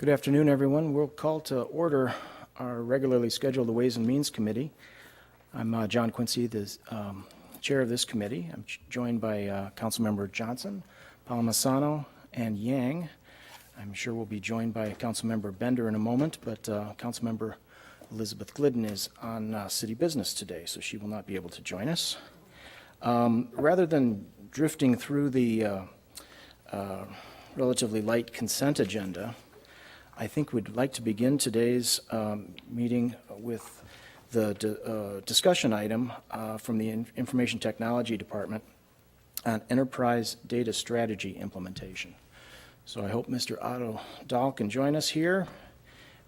Good afternoon, everyone. We'll call to order our regularly scheduled Ways and Means Committee. I'm John Quincy, the chair of this committee. I'm joined by Councilmember Johnson, Palmisano, and Yang. I'm sure we'll be joined by Councilmember Bender in a moment, but Councilmember Elizabeth Glidden is on city business today, so she will not be able to join us. Rather than drifting through the relatively light consent agenda, I think we'd like to begin today's meeting with the discussion item from the Information Technology Department on Enterprise Data Strategy Implementation. So I hope Mr. Otto Dahl can join us here.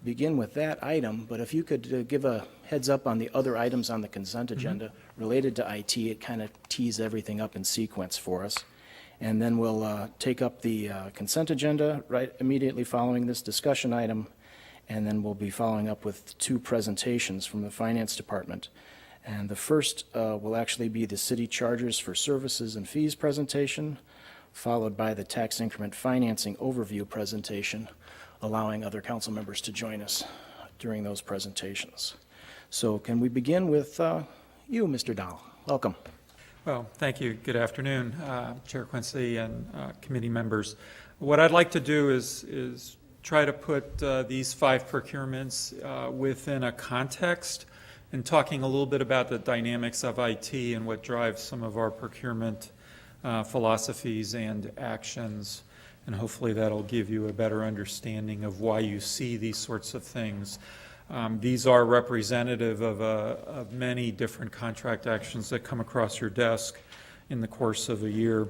Begin with that item, but if you could give a heads up on the other items on the consent agenda related to IT, it kind of tees everything up in sequence for us. And then we'll take up the consent agenda right immediately following this discussion item, and then we'll be following up with two presentations from the Finance Department. And the first will actually be the City Charges for Services and Fees presentation, followed by the Tax Increment Financing Overview presentation, allowing other council members to join us during those presentations. So can we begin with you, Mr. Dahl? Welcome. Well, thank you. Good afternoon, Chair Quincy and committee members. What I'd like to do is try to put these 5 procurements within a context and talking a little bit about the dynamics of IT and what drives some of our procurement philosophies and actions. And hopefully that'll give you a better understanding of why you see these sorts of things. These are representative of many different contract actions that come across your desk in the course of a year.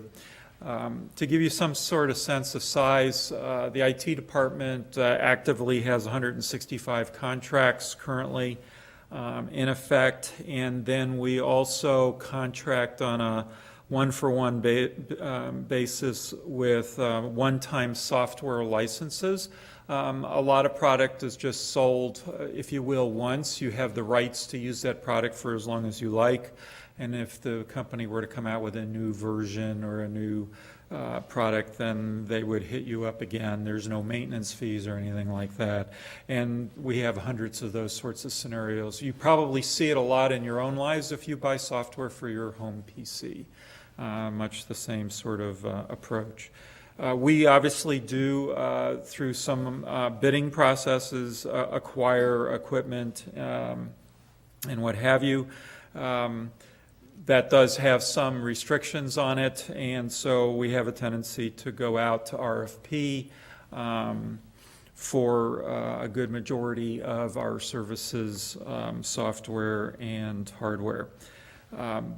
To give you some sort of sense of size, the IT department actively has 165 contracts currently in effect, and then we also contract on a one-for-one basis with one-time software licenses. A lot of product is just sold, if you will, once. You have the rights to use that product for as long as you like. And if the company were to come out with a new version or a new product, then they would hit you up again. There's no maintenance fees or anything like that. And we have hundreds of those sorts of scenarios. You probably see it a lot in your own lives if you buy software for your home PC. Much the same sort of approach. We obviously do, through some bidding processes, acquire equipment and what have you. That does have some restrictions on it, and so we have a tendency to go out to RFP for a good majority of our services, software and hardware.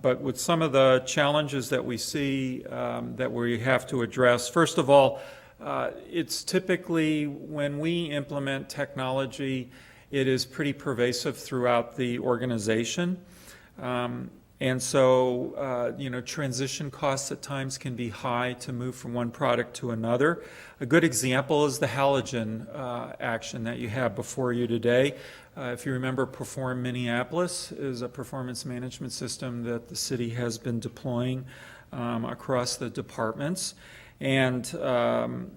But with some of the challenges that we see that we have to address, first of all, it's typically when we implement technology, it is pretty pervasive throughout the organization. And so, transition costs at times can be high to move from one product to another. A good example is the halogen action that you have before you today. If you remember, Perform Minneapolis is a performance management system that the city has been deploying across the departments. And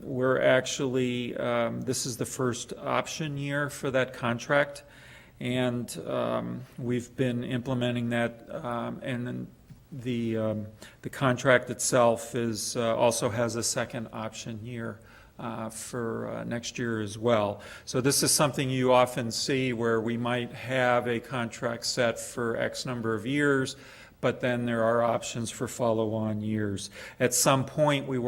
we're actually, this is the first option year for that contract. And we've been implementing that, and then the contract itself is also has a second option year for next year as well. So this is something you often see where we might have a contract set for X number of years, but then there are options for follow-on years. At some point, we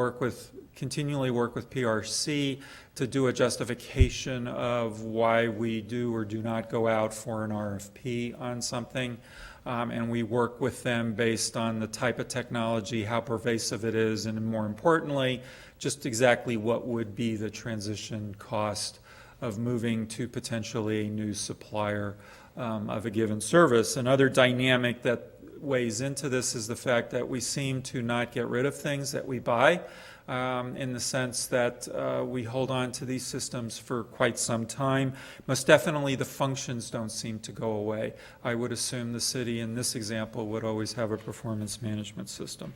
continually work with PRC to do a justification of why we do or do not go out for an RFP on something. And we work with them based on the type of technology, how pervasive it is, and more importantly, just exactly what would be the transition cost of moving to potentially a new supplier of a given service. Another dynamic that weighs into this is the fact that we seem to not get rid of things that we buy. In the sense that we hold on to these systems for quite some time. Most definitely the functions don't seem to go away. I would assume the city in this example would always have a performance management system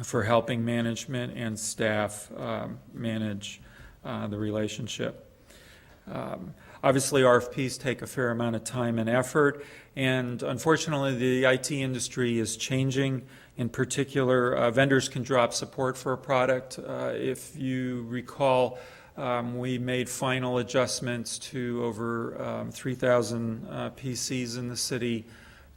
for helping management and staff manage the relationship. Obviously, RFPs take a fair amount of time and effort, and unfortunately, the IT industry is changing. In particular, vendors can drop support for a product. If you recall, we made final adjustments to over 3,000 PCs in the city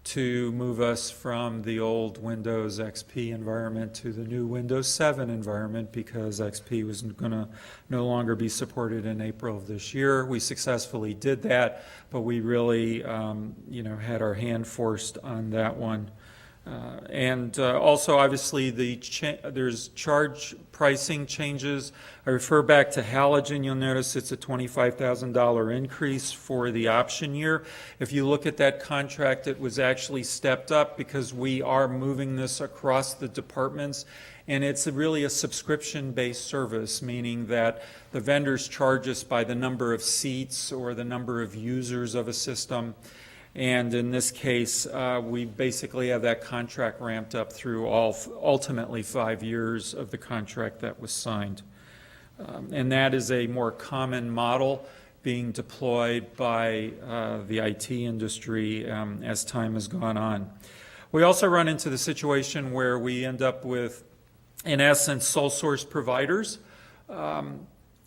to move us from the old Windows XP environment to the new Windows 7 environment because XP was going to no longer be supported in April of this year. We successfully did that, but we really, had our hand forced on that one. And also, obviously, there's charge pricing changes. I refer back to Halogen. You'll notice it's a $25,000 increase for the option year. If you look at that contract, it was actually stepped up because we are moving this across the departments. And it's really a subscription-based service, meaning that the vendors charge us by the number of seats or the number of users of a system. And in this case, we basically have that contract ramped up through ultimately 5 years of the contract that was signed. And that is a more common model being deployed by the IT industry as time has gone on. We also run into the situation where we end up with, in essence, sole source providers.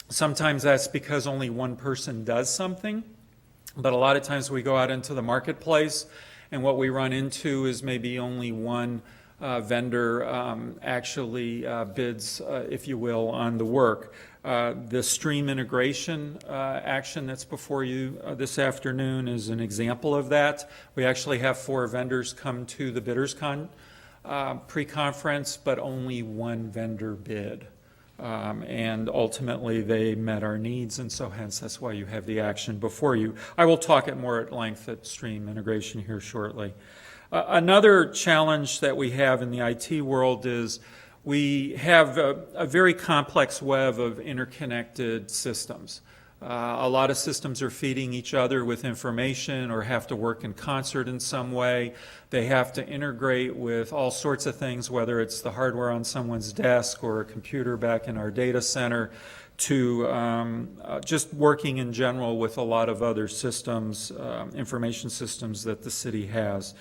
Sometimes that's because only one person does something. But a lot of times we go out into the marketplace, and what we run into is maybe only one vendor actually bids, if you will, on the work. The stream integration action that's before you this afternoon is an example of that. We actually have 4 vendors come to the Bidders pre-conference, but only one vendor bid. And ultimately they met our needs, and so hence that's why you have the action before you. I will talk at more at length at stream integration here shortly. Another challenge that we have in the IT world is we have a very complex web of interconnected systems. A lot of systems are feeding each other with information or have to work in concert in some way. They have to integrate with all sorts of things, whether it's the hardware on someone's desk or a computer back in our data center, to just working in general with a lot of other systems, information systems that the city has.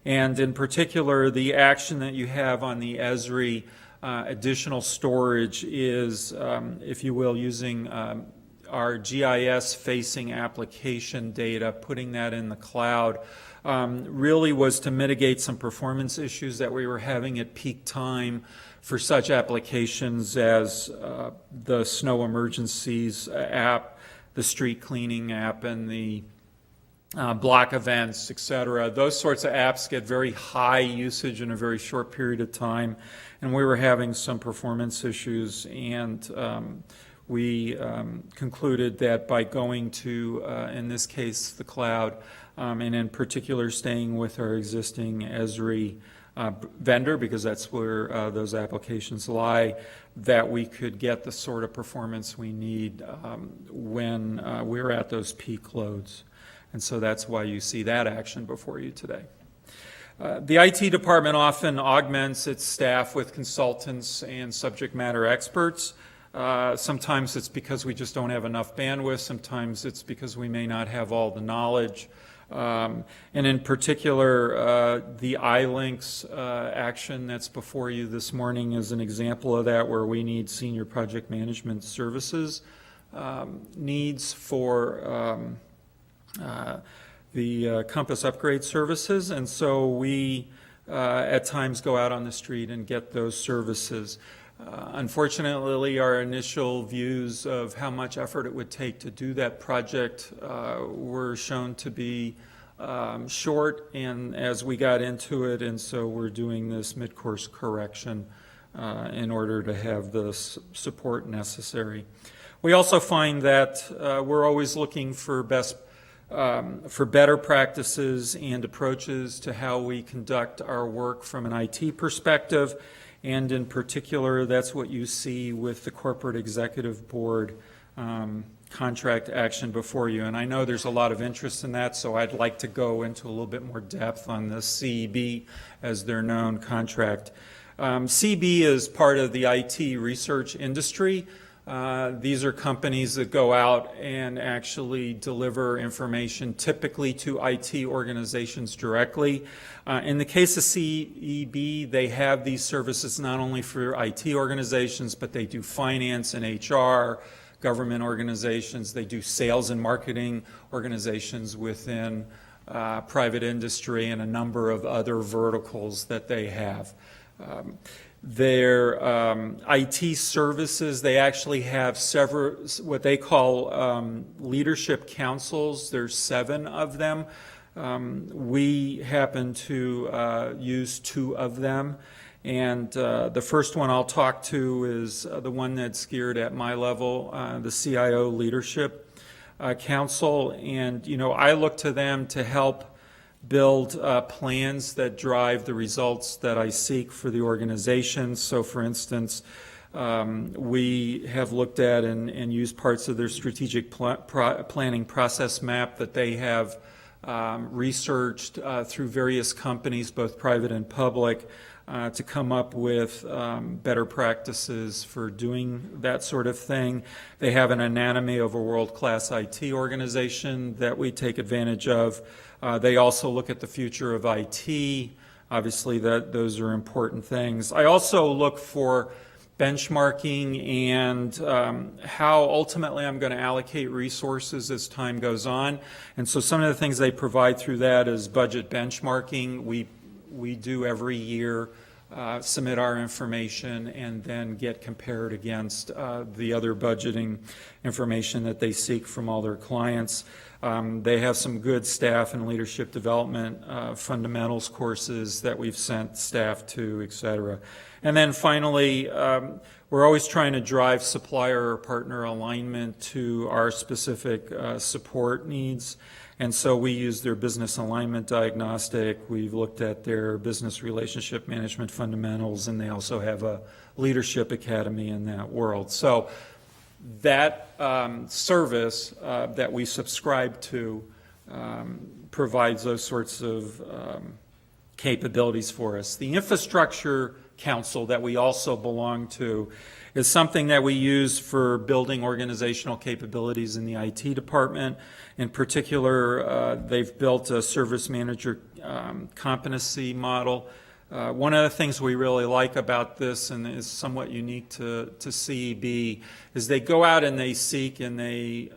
And in particular, the action that you have on the ESRI additional storage is, if you will, using our GIS-facing application data, putting that in the cloud, really was to mitigate some performance issues that we were having at peak time for such applications as the snow emergencies app, the street cleaning app, and the block events, etc. Those sorts of apps get very high usage in a very short period of time, and we were having some performance issues, and we concluded that by going to, in this case, the cloud, and in particular staying with our existing ESRI vendor, because that's where those applications lie, that we could get the sort of performance we need when we're at those peak loads. And so that's why you see that action before you today. The IT department often augments its staff with consultants and subject matter experts. Sometimes it's because we just don't have enough bandwidth. Sometimes it's because we may not have all the knowledge. And in particular, the iLinks action that's before you this morning is an example of that, where we need senior project management services needs for the Compass upgrade services. And so we at times go out on the street and get those services. Unfortunately, our initial views of how much effort it would take to do that project were shown to be short, and as we got into it, and so we're doing this mid-course correction in order to have the support necessary. We also find that we're always looking for better practices and approaches to how we conduct our work from an IT perspective. And in particular, that's what you see with the Corporate Executive Board contract action before you. And I know there's a lot of interest in that, so I'd like to go into a little bit more depth on the CEB, as they're known, contract. CEB is part of the IT research industry. These are companies that go out and actually deliver information typically to IT organizations directly. In the case of CEB, they have these services not only for IT organizations, but they do finance and HR, government organizations. They do sales and marketing organizations within private industry and a number of other verticals that they have. Their IT services, they actually have several, what they call leadership councils. There's 7 of them. We happen to use 2 of them. And the first one I'll talk to is the one that's geared at my level, the CIO Leadership Council. And, I look to them to help build plans that drive the results that I seek for the organization. So, for instance, we have looked at and used parts of their strategic planning process map that they have researched through various companies, both private and public, to come up with better practices for doing that sort of thing. They have an anatomy of a world-class IT organization that we take advantage of. They also look at the future of IT. Obviously, those are important things. I also look for benchmarking and how ultimately I'm going to allocate resources as time goes on. And so some of the things they provide through that is budget benchmarking. We do every year submit our information and then get compared against the other budgeting information that they seek from all their clients. They have some good staff and leadership development fundamentals courses that we've sent staff to, et cetera. And then finally, we're always trying to drive supplier or partner alignment to our specific support needs. And so we use their business alignment diagnostic. We've looked at their business relationship management fundamentals, and they also have a leadership academy in that world. So that service that we subscribe to provides those sorts of capabilities for us. The Infrastructure Council that we also belong to is something that we use for building organizational capabilities in the IT department. In particular, they've built a service manager competency model. One of the things we really like about this, and is somewhat unique to CEB, is they go out and they seek and they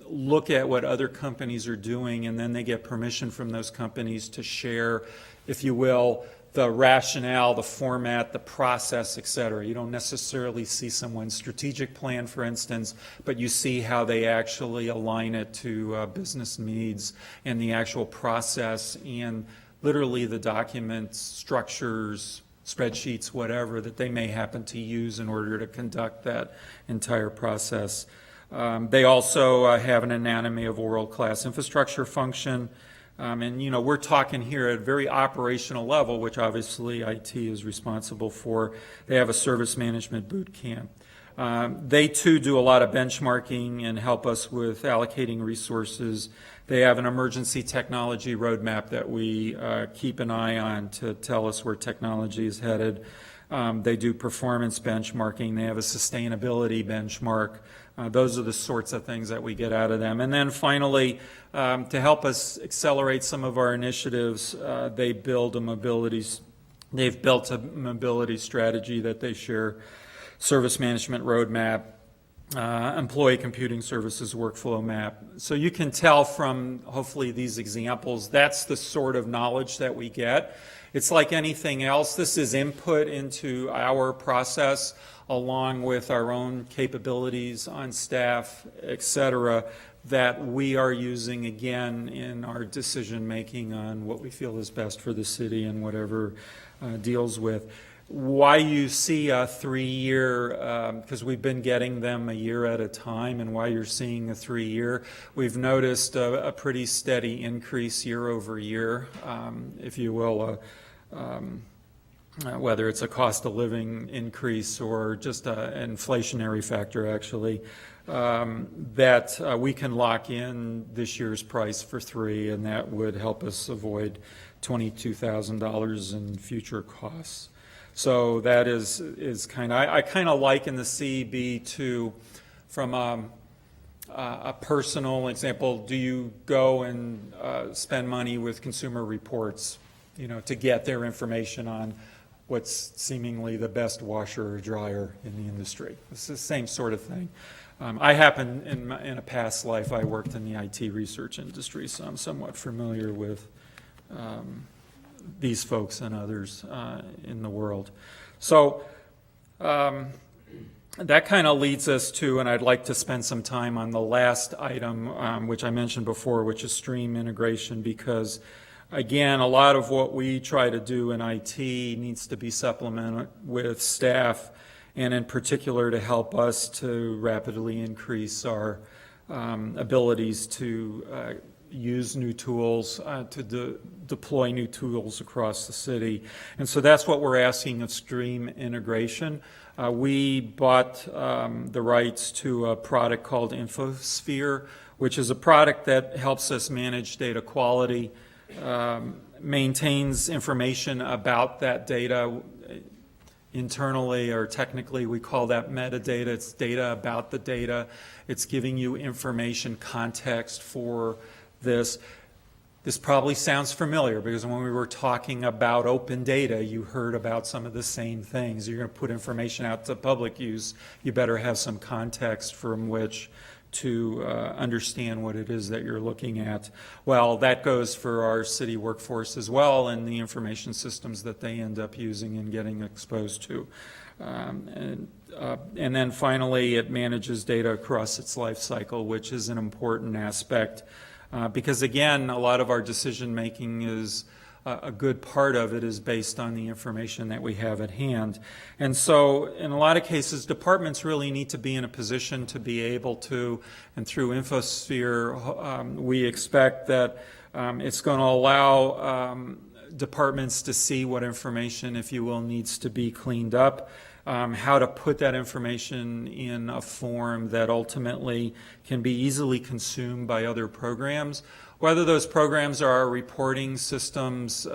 look at what other companies are doing, and then they get permission from those companies to share, if you will, the rationale, the format, the process, et cetera. You don't necessarily see someone's strategic plan, for instance, but you see how they actually align it to business needs and the actual process and literally the documents, structures, spreadsheets, whatever, that they may happen to use in order to conduct that entire process. They also have an anatomy of a world-class infrastructure function. And, we're talking here at a very operational level, which obviously IT is responsible for. They have a service management boot camp. They, too, do a lot of benchmarking and help us with allocating resources. They have an emergency technology roadmap that we keep an eye on to tell us where technology is headed. They do performance benchmarking. They have a sustainability benchmark. Those are the sorts of things that we get out of them. And then finally, to help us accelerate some of our initiatives, they've built a mobility strategy that they share, service management roadmap, employee computing services workflow map. So you can tell from hopefully these examples, that's the sort of knowledge that we get. It's like anything else. This is input into our process along with our own capabilities on staff, et cetera, that we are using again in our decision making on what we feel is best for the city and whatever deals with. Why you see a 3-year, because we've been getting them a year at a time, and why you're seeing a 3-year, we've noticed a pretty steady increase year over year, if you will, whether it's a cost of living increase or just an inflationary factor, actually, that we can lock in this year's price for 3, and that would help us avoid $22,000 in future costs. So that is kind of, I kind of liken the CEB to, from a personal example, do you go and spend money with Consumer Reports, to get their information on what's seemingly the best washer or dryer in the industry? It's the same sort of thing. I happen, in a past life, I worked in the IT research industry, so I'm somewhat familiar with these folks and others in the world. So that kind of leads us to, and I'd like to spend some time on the last item, which I mentioned before, which is stream integration, because again, a lot of what we try to do in IT needs to be supplemented with staff, and in particular to help us to rapidly increase our abilities to use new tools, to deploy new tools across the city. And so that's what we're asking of stream integration. We bought the rights to a product called InfoSphere, which is a product that helps us manage data quality, maintains information about that data. Internally or technically, we call that metadata. It's data about the data. It's giving you information, context for this. This probably sounds familiar because when we were talking about open data, you heard about some of the same things. You're going to put information out to public use. You better have some context from which to understand what it is that you're looking at. Well, that goes for our city workforce as well and the information systems that they end up using and getting exposed to. And then finally, it manages data across its life cycle, which is an important aspect because, again, a lot of our decision making is a good part of it is based on the information that we have at hand. And so in a lot of cases, departments really need to be in a position to be able to, and through InfoSphere, we expect that it's going to allow departments to see what information, if you will, needs to be cleaned up, how to put that information in a form that ultimately can be easily consumed by other programs. Whether those programs are reporting systems,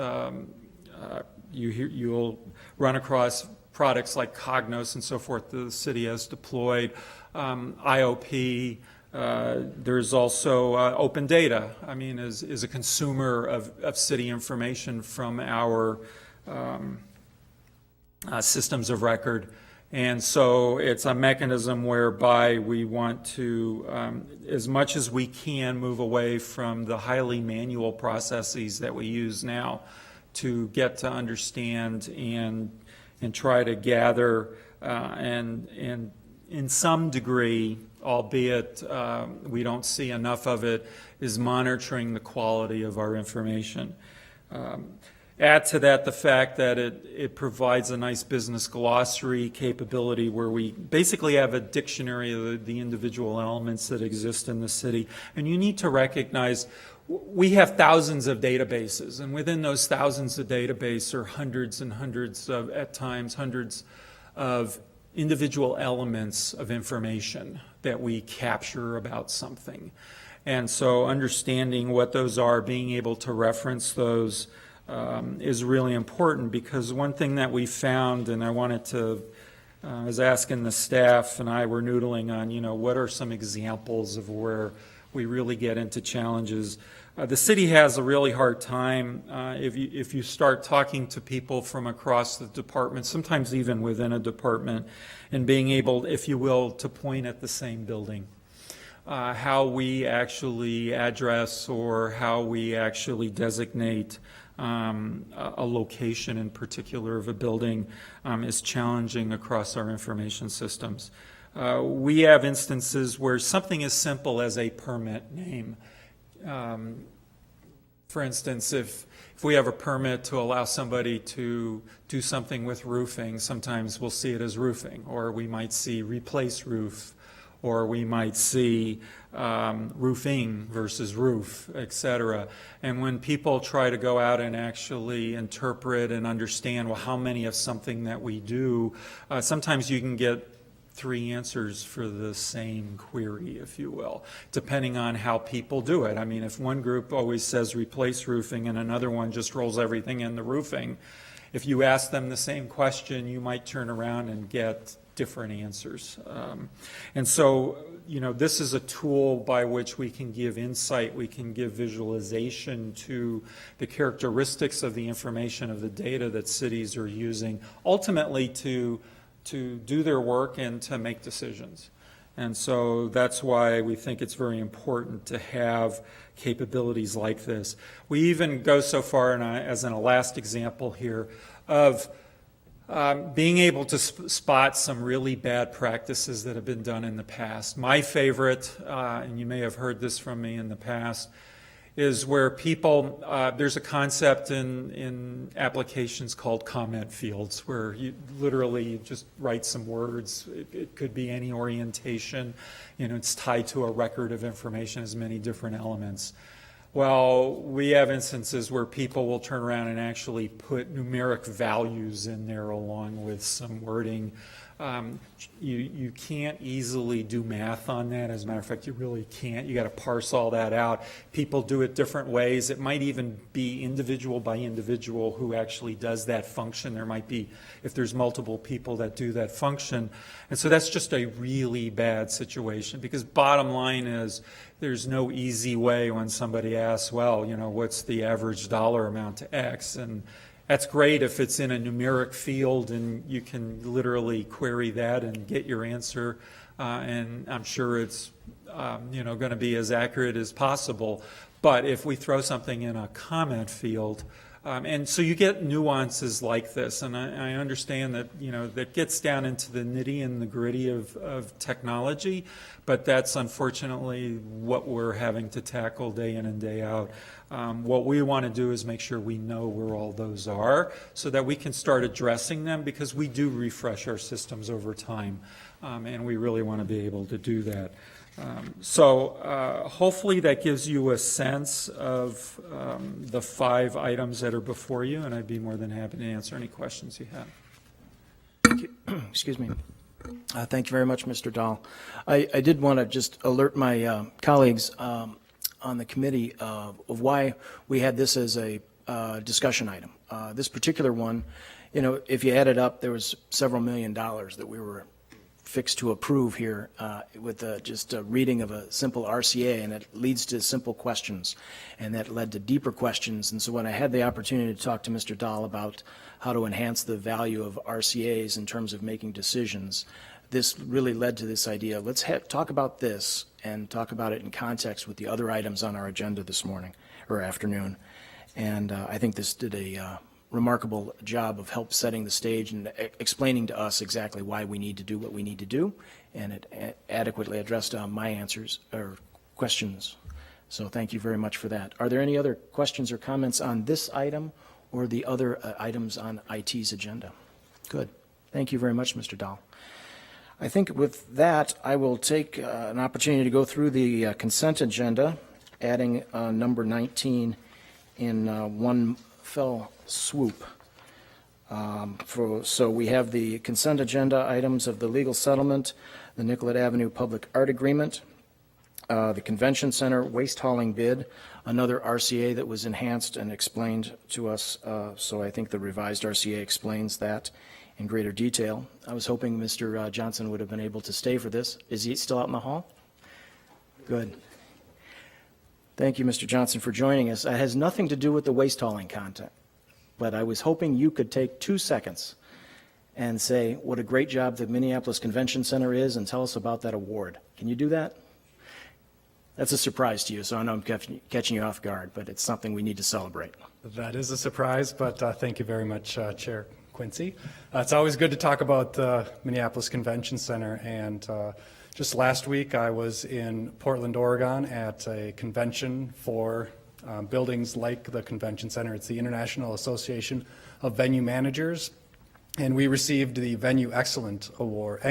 you'll run across products like Cognos and so forth the city has deployed, IOP. There's also open data. I mean, is a consumer of city information from our systems of record. And so it's a mechanism whereby we want to, as much as we can, move away from the highly manual processes that we use now to get to understand and try to gather and in some degree, albeit we don't see enough of it, is monitoring the quality of our information. Add to that the fact that it provides a nice business glossary capability where we basically have a dictionary of the individual elements that exist in the city. And you need to recognize we have thousands of databases, and within those thousands of databases are hundreds and hundreds of, at times, hundreds of individual elements of information that we capture about something. And so understanding what those are, being able to reference those, is really important, because one thing that we found, and I wanted to, I was asking the staff and I were noodling on, what are some examples of where we really get into challenges. The city has a really hard time if you start talking to people from across the department, sometimes even within a department, and being able, if you will, to point at the same building. How we actually address or how we actually designate a location in particular of a building is challenging across our information systems. We have instances where something as simple as a permit name, for instance, if we have a permit to allow somebody to do something with roofing, sometimes we'll see it as roofing, or we might see replace roof, or we might see roofing versus roof, etc. And when people try to go out and actually interpret and understand, well, how many of something that we do, sometimes you can get 3 answers for the same query, if you will, depending on how people do it. I mean, if one group always says replace roofing and another one just rolls everything in the roofing, if you ask them the same question, you might turn around and get different answers. And so, this is a tool by which we can give insight, we can give visualization to the characteristics of the information of the data that cities are using, ultimately to do their work and to make decisions. And so that's why we think it's very important to have capabilities like this. We even go so far, as a last example here, of being able to spot some really bad practices that have been done in the past. My favorite, and you may have heard this from me in the past, is where people, there's a concept in applications called comment fields, where you literally just write some words. It could be any orientation. It's tied to a record of information, as many different elements. Well, we have instances where people will turn around and actually put numeric values in there along with some wording. You can't easily do math on that. As a matter of fact, you really can't. You got to parse all that out. People do it different ways. It might even be individual by individual who actually does that function. There might be, if there's multiple people that do that function. And so that's just a really bad situation, because bottom line is there's no easy way when somebody asks, well, what's the average dollar amount to X? And that's great if it's in a numeric field and you can literally query that and get your answer, and I'm sure it's going to be as accurate as possible. But if we throw something in a comment field, and so you get nuances like this, and I understand that that gets down into the nitty and the gritty of technology, but that's unfortunately what we're having to tackle day in and day out. What we want to do is make sure we know where all those are so that we can start addressing them, because we do refresh our systems over time, and we really want to be able to do that. So hopefully that gives you a sense of the 5 items that are before you, and I'd be more than happy to answer any questions you have. Thank you. Excuse me. Thank you very much, Mr. Dahl. I did want to just alert my colleagues on the committee of why we had this as a discussion item. This particular one, if you add it up, there was several $1 million that we were fixed to approve here with just a reading of a simple RCA, and it leads to simple questions, and that led to deeper questions. And so when I had the opportunity to talk to Mr. Dahl about how to enhance the value of RCAs in terms of making decisions, this really led to this idea. Let's talk about this and talk about it in context with the other items on our agenda this morning or afternoon. And I think this did a remarkable job of help setting the stage and explaining to us exactly why we need to do what we need to do, and it adequately addressed my answers or questions. So thank you very much for that. Are there any other questions or comments on this item or the other items on IT's agenda? Good. Thank you very much, Mr. Dahl. I think with that, I will take an opportunity to go through the consent agenda, adding number 19 in one fell swoop. So we have the consent agenda items of the legal settlement, the Nicollet Avenue Public Art Agreement, the Convention Center waste hauling bid, another RCA that was enhanced and explained to us. So I think the revised RCA explains that in greater detail. I was hoping Mr. Johnson would have been able to stay for this. Is he still out in the hall? Good. Thank you, Mr. Johnson, for joining us. It has nothing to do with the waste hauling content, but I was hoping you could take 2 seconds and say what a great job the Minneapolis Convention Center is and tell us about that award. Can you do that? That's a surprise to you, so I know I'm catching you off guard, but it's something we need to celebrate. That is a surprise, but thank you very much, Chair Quincy. It's always good to talk about the Minneapolis Convention Center, and just last week I was in Portland, Oregon at a convention for buildings like the Convention Center. It's the International Association of Venue Managers, and we received the Venue Excellence Award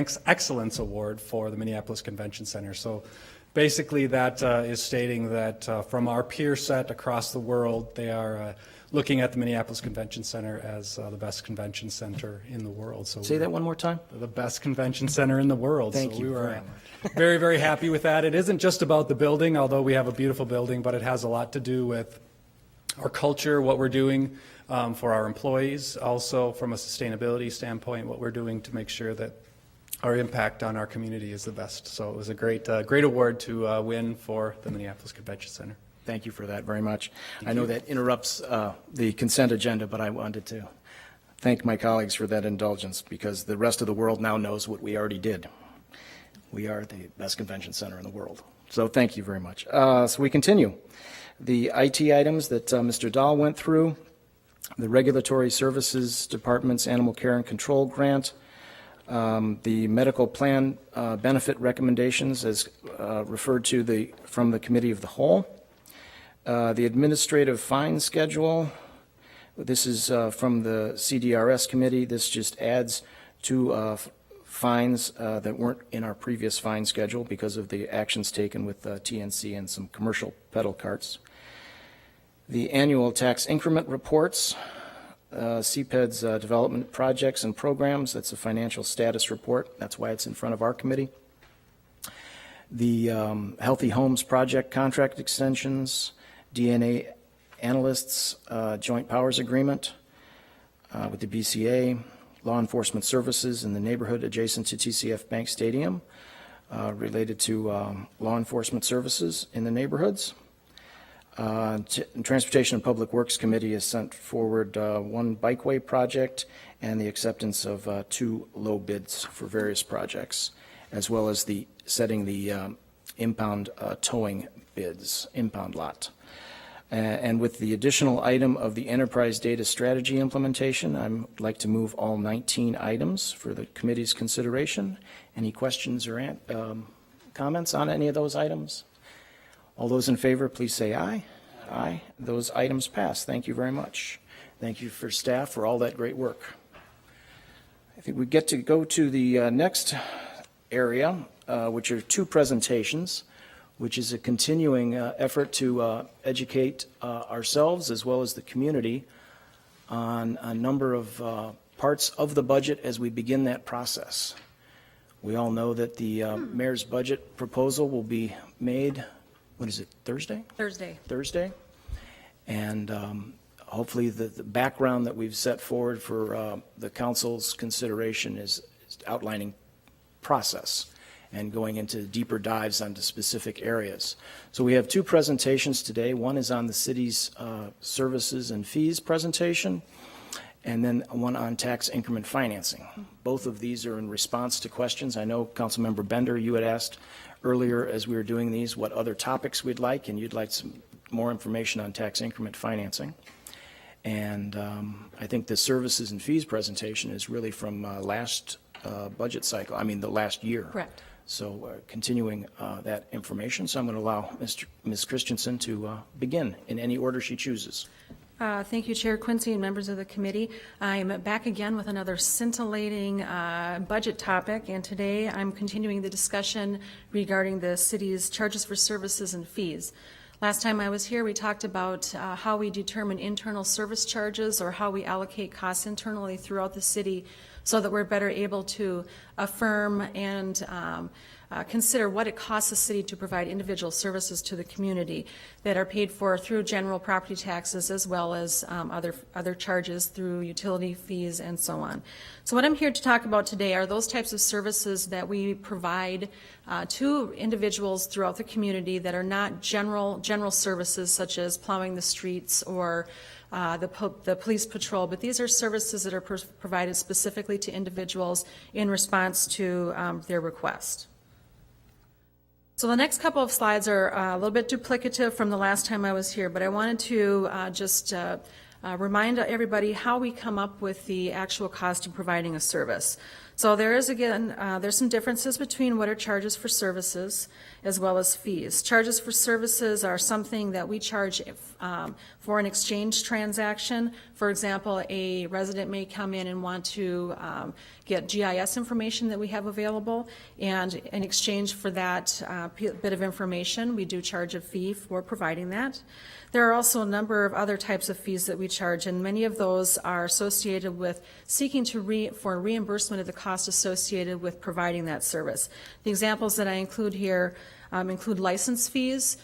for the Minneapolis Convention Center. So basically that is stating that from our peer set across the world, they are looking at the Minneapolis Convention Center as the best convention center in the world. So say that one more time. The best convention center in the world. Thank so you we were very much. very, very happy with that. It isn't just about the building, although we have a beautiful building, but it has a lot to do with our culture, what we're doing for our employees, also from a sustainability standpoint, what we're doing to make sure that our impact on our community is the best. So it was a great award to win for the Minneapolis Convention Center. Thank you for that very much. I know that interrupts the consent agenda, but I wanted to thank my colleagues for that indulgence, because the rest of the world now knows what we already did. We are the best convention center in the world. So thank you very much. So we continue. The IT items that Mr. Dahl went through, the Regulatory Services Department's Animal Care and Control Grant, the medical plan benefit recommendations as referred to from the Committee of the Whole, the administrative fine schedule. This is from the CDRS committee. This just adds two fines that weren't in our previous fine schedule because of the actions taken with TNC and some commercial pedal carts. The annual tax increment reports, CPED's development projects and programs. That's a financial status report. That's why it's in front of our committee. The Healthy Homes Project contract extensions, DNA analysts joint powers agreement with the BCA, law enforcement services in the neighborhood adjacent to TCF Bank Stadium related to law enforcement services in the neighborhoods. Transportation and Public Works Committee has sent forward one bikeway project and the acceptance of two low bids for various projects, as well as setting the impound towing bids, impound lot. And with the additional item of the enterprise data strategy implementation, I'd like to move all 19 items for the committee's consideration. Any questions or comments on any of those items? All those in favor, please say aye. Aye. Those items pass. Thank you very much. Thank you for staff for all that great work. I think we get to go to the next area, which are two presentations, which is a continuing effort to educate ourselves as well as the community on a number of parts of the budget as we begin that process. We all know that the mayor's budget proposal will be made, what is it, Thursday? Thursday. And hopefully the background that we've set forward for the council's consideration is outlining process and going into deeper dives onto specific areas. So we have two presentations today. One is on the city's services and fees presentation, and then one on tax increment financing. Both of these are in response to questions. I know, Councilmember Bender, you had asked earlier as we were doing these what other topics we'd like, and you'd like some more information on tax increment financing. And I think the services and fees presentation is really from last budget cycle, the last year. Correct. So continuing that information. So I'm going to allow Ms. Christensen to begin in any order she chooses. Thank you, Chair Quincy and members of the committee. I'm back again with another scintillating budget topic, and today I'm continuing the discussion regarding the city's charges for services and fees. Last time I was here, we talked about how we determine internal service charges or how we allocate costs internally throughout the city so that we're better able to affirm and consider what it costs the city to provide individual services to the community that are paid for through general property taxes as well as other charges through utility fees and so on. So what I'm here to talk about today are those types of services that we provide to individuals throughout the community that are not general services such as plowing the streets or the police patrol, but these are services that are provided specifically to individuals in response to their request. So the next couple of slides are a little bit duplicative from the last time I was here, but I wanted to just remind everybody how we come up with the actual cost of providing a service. So there is, again, there's some differences between what are charges for services as well as fees. Charges for services are something that we charge for an exchange transaction. For example, a resident may come in and want to get GIS information that we have available, and in exchange for that bit of information, we do charge a fee for providing that. There are also a number of other types of fees that we charge, and many of those are associated with seeking for reimbursement of the cost associated with providing that service. The examples that I include here include license fees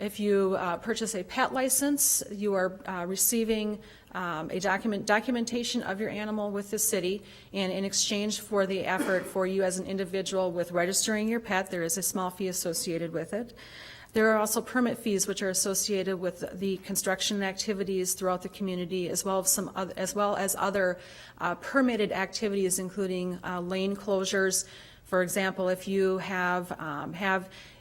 If you purchase a pet license, you are receiving a documentation of your animal with the city, and in exchange for the effort for you as an individual with registering your pet, there is a small fee associated with it. There are also permit fees which are associated with the construction activities throughout the community, as well as other permitted activities, including lane closures. For example, if you have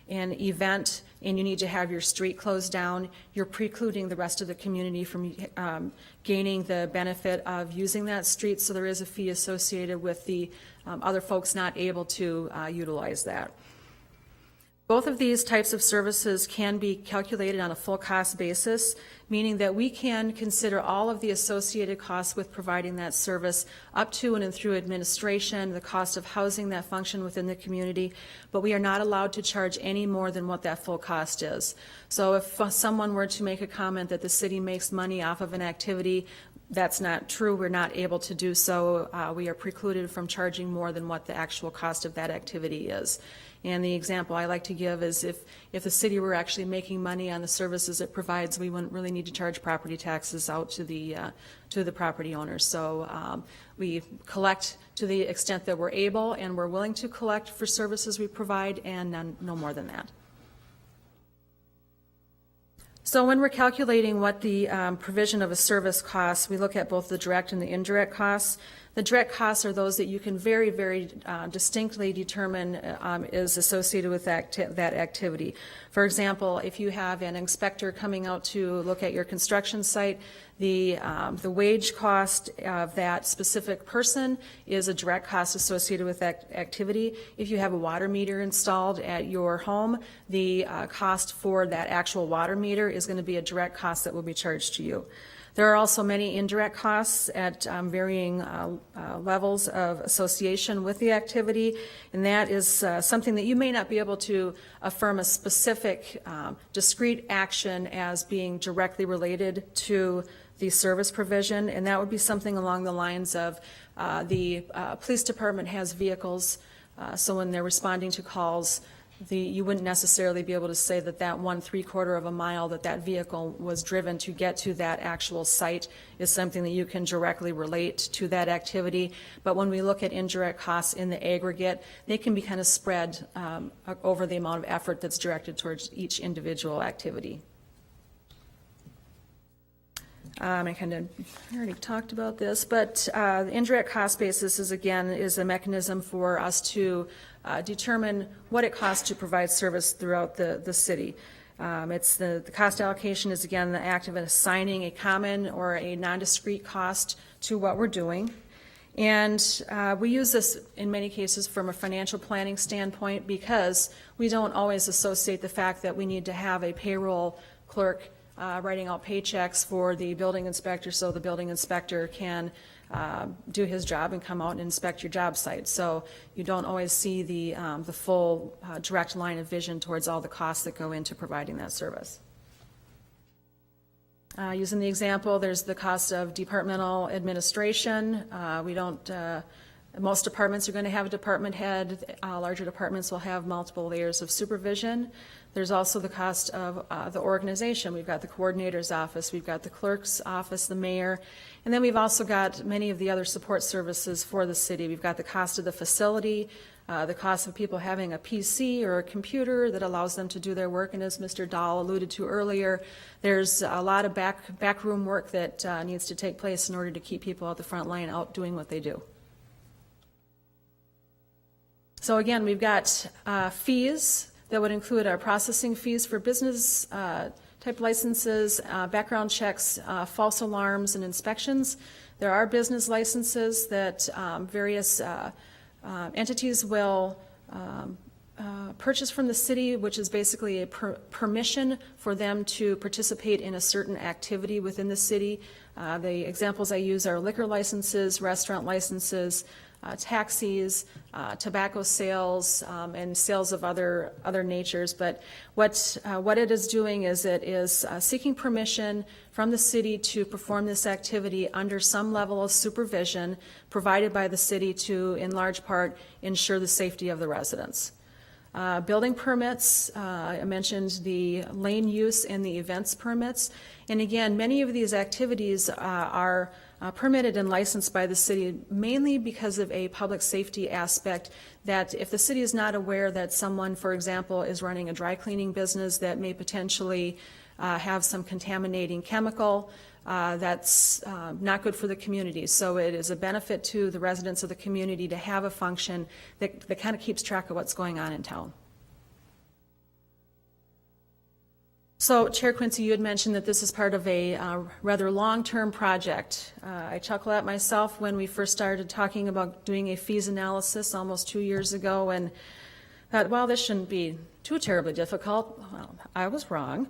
an event and you need to have your street closed down, you're precluding the rest of the community from gaining the benefit of using that street, so there is a fee associated with the other folks not able to utilize that. Both of these types of services can be calculated on a full cost basis, meaning that we can consider all of the associated costs with providing that service up to and through administration, the cost of housing that function within the community, but we are not allowed to charge any more than what that full cost is. So if someone were to make a comment that the city makes money off of an activity, that's not true. We're not able to do so. We are precluded from charging more than what the actual cost of that activity is. And the example I like to give is if the city were actually making money on the services it provides, we wouldn't really need to charge property taxes out to the property owners. So we collect to the extent that we're able, and we're willing to collect for services we provide, and no more than that. So when we're calculating what the provision of a service costs, we look at both the direct and the indirect costs. The direct costs are those that you can very, very distinctly determine is associated with that activity. For example, if you have an inspector coming out to look at your construction site, the wage cost of that specific person is a direct cost associated with that activity. If you have a water meter installed at your home, the cost for that actual water meter is going to be a direct cost that will be charged to you. There are also many indirect costs at varying levels of association with the activity, and that is something that you may not be able to affirm a specific discrete action as being directly related to the service provision, and that would be something along the lines of the police department has vehicles, so when they're responding to calls, you wouldn't necessarily be able to say that 1/3 of a mile that vehicle was driven to get to that actual site is something that you can directly relate to that activity. But when we look at indirect costs in the aggregate, they can be kind of spread over the amount of effort that's directed towards each individual activity. I already talked about this, but the indirect cost basis is a mechanism for us to determine what it costs to provide service throughout the city. It's the cost allocation is again the act of assigning a common or a non-discrete cost to what we're doing. And we use this in many cases from a financial planning standpoint because we don't always associate the fact that we need to have a payroll clerk writing out paychecks for the building inspector so the building inspector can do his job and come out and inspect your job site. So you don't always see the full direct line of vision towards all the costs that go into providing that service. Using the example, there's the cost of departmental administration. Most departments are going to have a department head. Larger departments will have multiple layers of supervision. There's also the cost of the organization. We've got the coordinator's office, we've got the clerk's office, the mayor, and then we've also got many of the other support services for the city. We've got the cost of the facility, the cost of people having a PC or a computer that allows them to do their work, and as Mr. Dahl alluded to earlier, there's a lot of backroom work that needs to take place in order to keep people at the front line out doing what they do. So again, we've got fees that would include our processing fees for business type licenses, background checks, false alarms, and inspections. There are business licenses that various entities will purchase from the city, which is basically a permission for them to participate in a certain activity within the city. The examples I use are liquor licenses, restaurant licenses, taxis, tobacco sales, and sales of other natures. But what it is doing is it is seeking permission from the city to perform this activity under some level of supervision provided by the city to, in large part, ensure the safety of the residents. Building permits, I mentioned the lane use and the events permits. And again, many of these activities are permitted and licensed by the city mainly because of a public safety aspect, that if the city is not aware that someone, for example, is running a dry cleaning business that may potentially have some contaminating chemical, that's not good for the community. So it is a benefit to the residents of the community to have a function that kind of keeps track of what's going on in town. So, Chair Quincy, you had mentioned that this is part of a rather long-term project. I chuckle at myself when we first started talking about doing a fees analysis almost 2 years ago, and thought, well, this shouldn't be too terribly difficult. Well, I was wrong.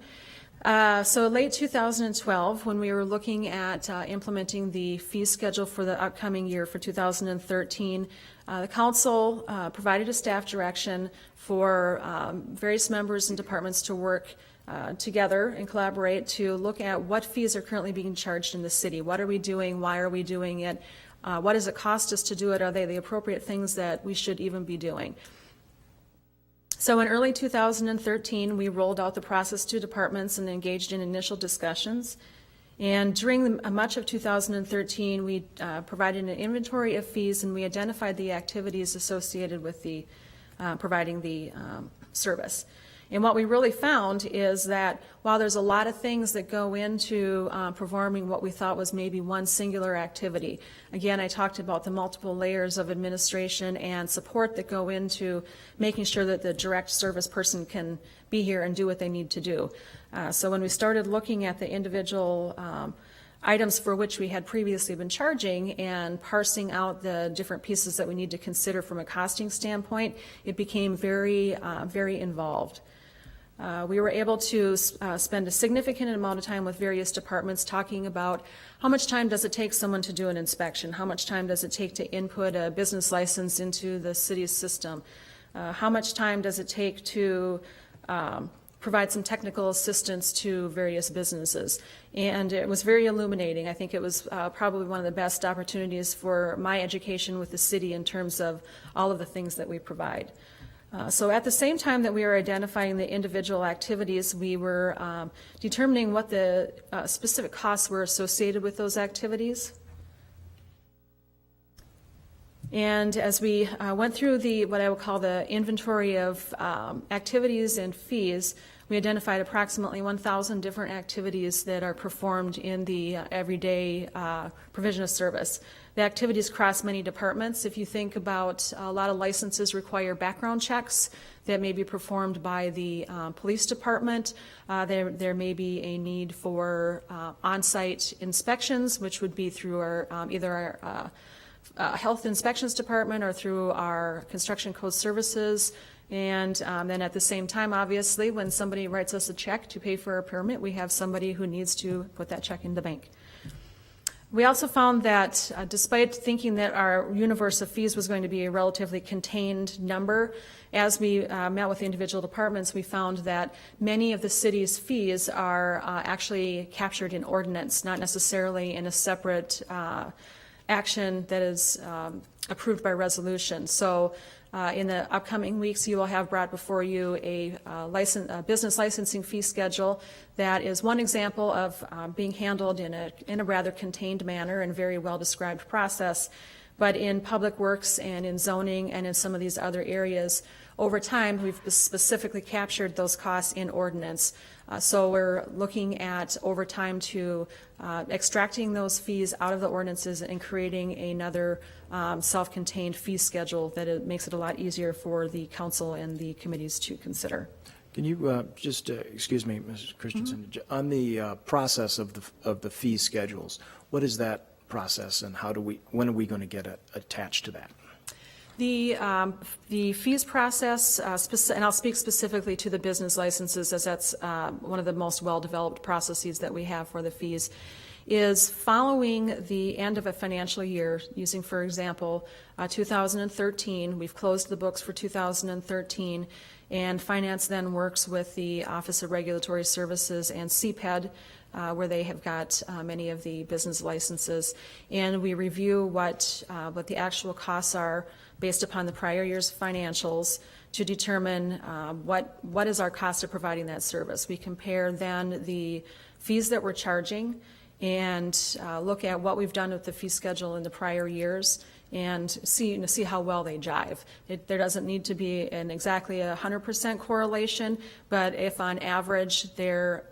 So late 2012, when we were looking at implementing the fee schedule for the upcoming year for 2013, the council provided a staff direction for various members and departments to work together and collaborate to look at what fees are currently being charged in the city. What are we doing? Why are we doing it? What does it cost us to do it? Are they the appropriate things that we should even be doing? So in early 2013, we rolled out the process to departments and engaged in initial discussions. And during much of 2013, we provided an inventory of fees, and we identified the activities associated with the providing the service. And what we really found is that while there's a lot of things that go into performing what we thought was maybe one singular activity, again, I talked about the multiple layers of administration and support that go into making sure that the direct service person can be here and do what they need to do. So when we started looking at the individual items for which we had previously been charging and parsing out the different pieces that we need to consider from a costing standpoint, it became very, very involved. We were able to spend a significant amount of time with various departments talking about how much time does it take someone to do an inspection, how much time does it take to input a business license into the city's system, how much time does it take to provide some technical assistance to various businesses. And it was very illuminating. I think it was probably one of the best opportunities for my education with the city in terms of all of the things that we provide. So at the same time that we were identifying the individual activities, we were determining what the specific costs were associated with those activities. And as we went through what I would call the inventory of activities and fees, we identified approximately 1,000 different activities that are performed in the everyday provision of service. The activities cross many departments. If you think about a lot of licenses require background checks that may be performed by the police department. There may be a need for on-site inspections, which would be through our either our health inspections department or through our construction code services. And then at the same time, obviously, when somebody writes us a check to pay for a permit, we have somebody who needs to put that check in the bank. We also found that despite thinking that our universe of fees was going to be a relatively contained number, as we met with the individual departments, we found that many of the city's fees are actually captured in ordinance, not necessarily in a separate action that is approved by resolution. So in the upcoming weeks, you will have brought before you a business licensing fee schedule that is one example of being handled in a rather contained manner and very well described process. But in public works and in zoning and in some of these other areas, over time, we've specifically captured those costs in ordinance. So we're looking at over time to extracting those fees out of the ordinances and creating another self-contained fee schedule that it makes it a lot easier for the council and the committees to consider. Can you just, excuse me, Mrs. Christensen, on the process of the fee schedules, what is that process and when are we going to get attached to that? The fees process, and I'll speak specifically to the business licenses as that's one of the most well-developed processes that we have for the fees, is following the end of a financial year, using, for example, 2013, we've closed the books for 2013, and finance then works with the Office of Regulatory Services and CPED where they have got many of the business licenses. And we review what the actual costs are based upon the prior year's financials to determine what is our cost of providing that service. We compare then the fees that we're charging and look at what we've done with the fee schedule in the prior years and see how well they jive. There doesn't need to be exactly 100% correlation, but if on average they're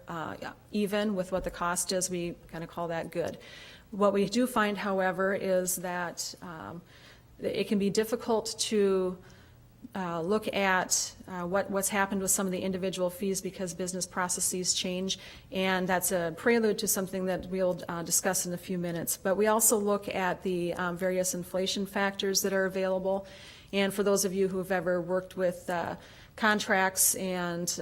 even with what the cost is, we kind of call that good. What we do find, however, is that it can be difficult to look at what's happened with some of the individual fees because business processes change, and that's a prelude to something that we'll discuss in a few minutes. But we also look at the various inflation factors that are available, and for those of you who have ever worked with contracts and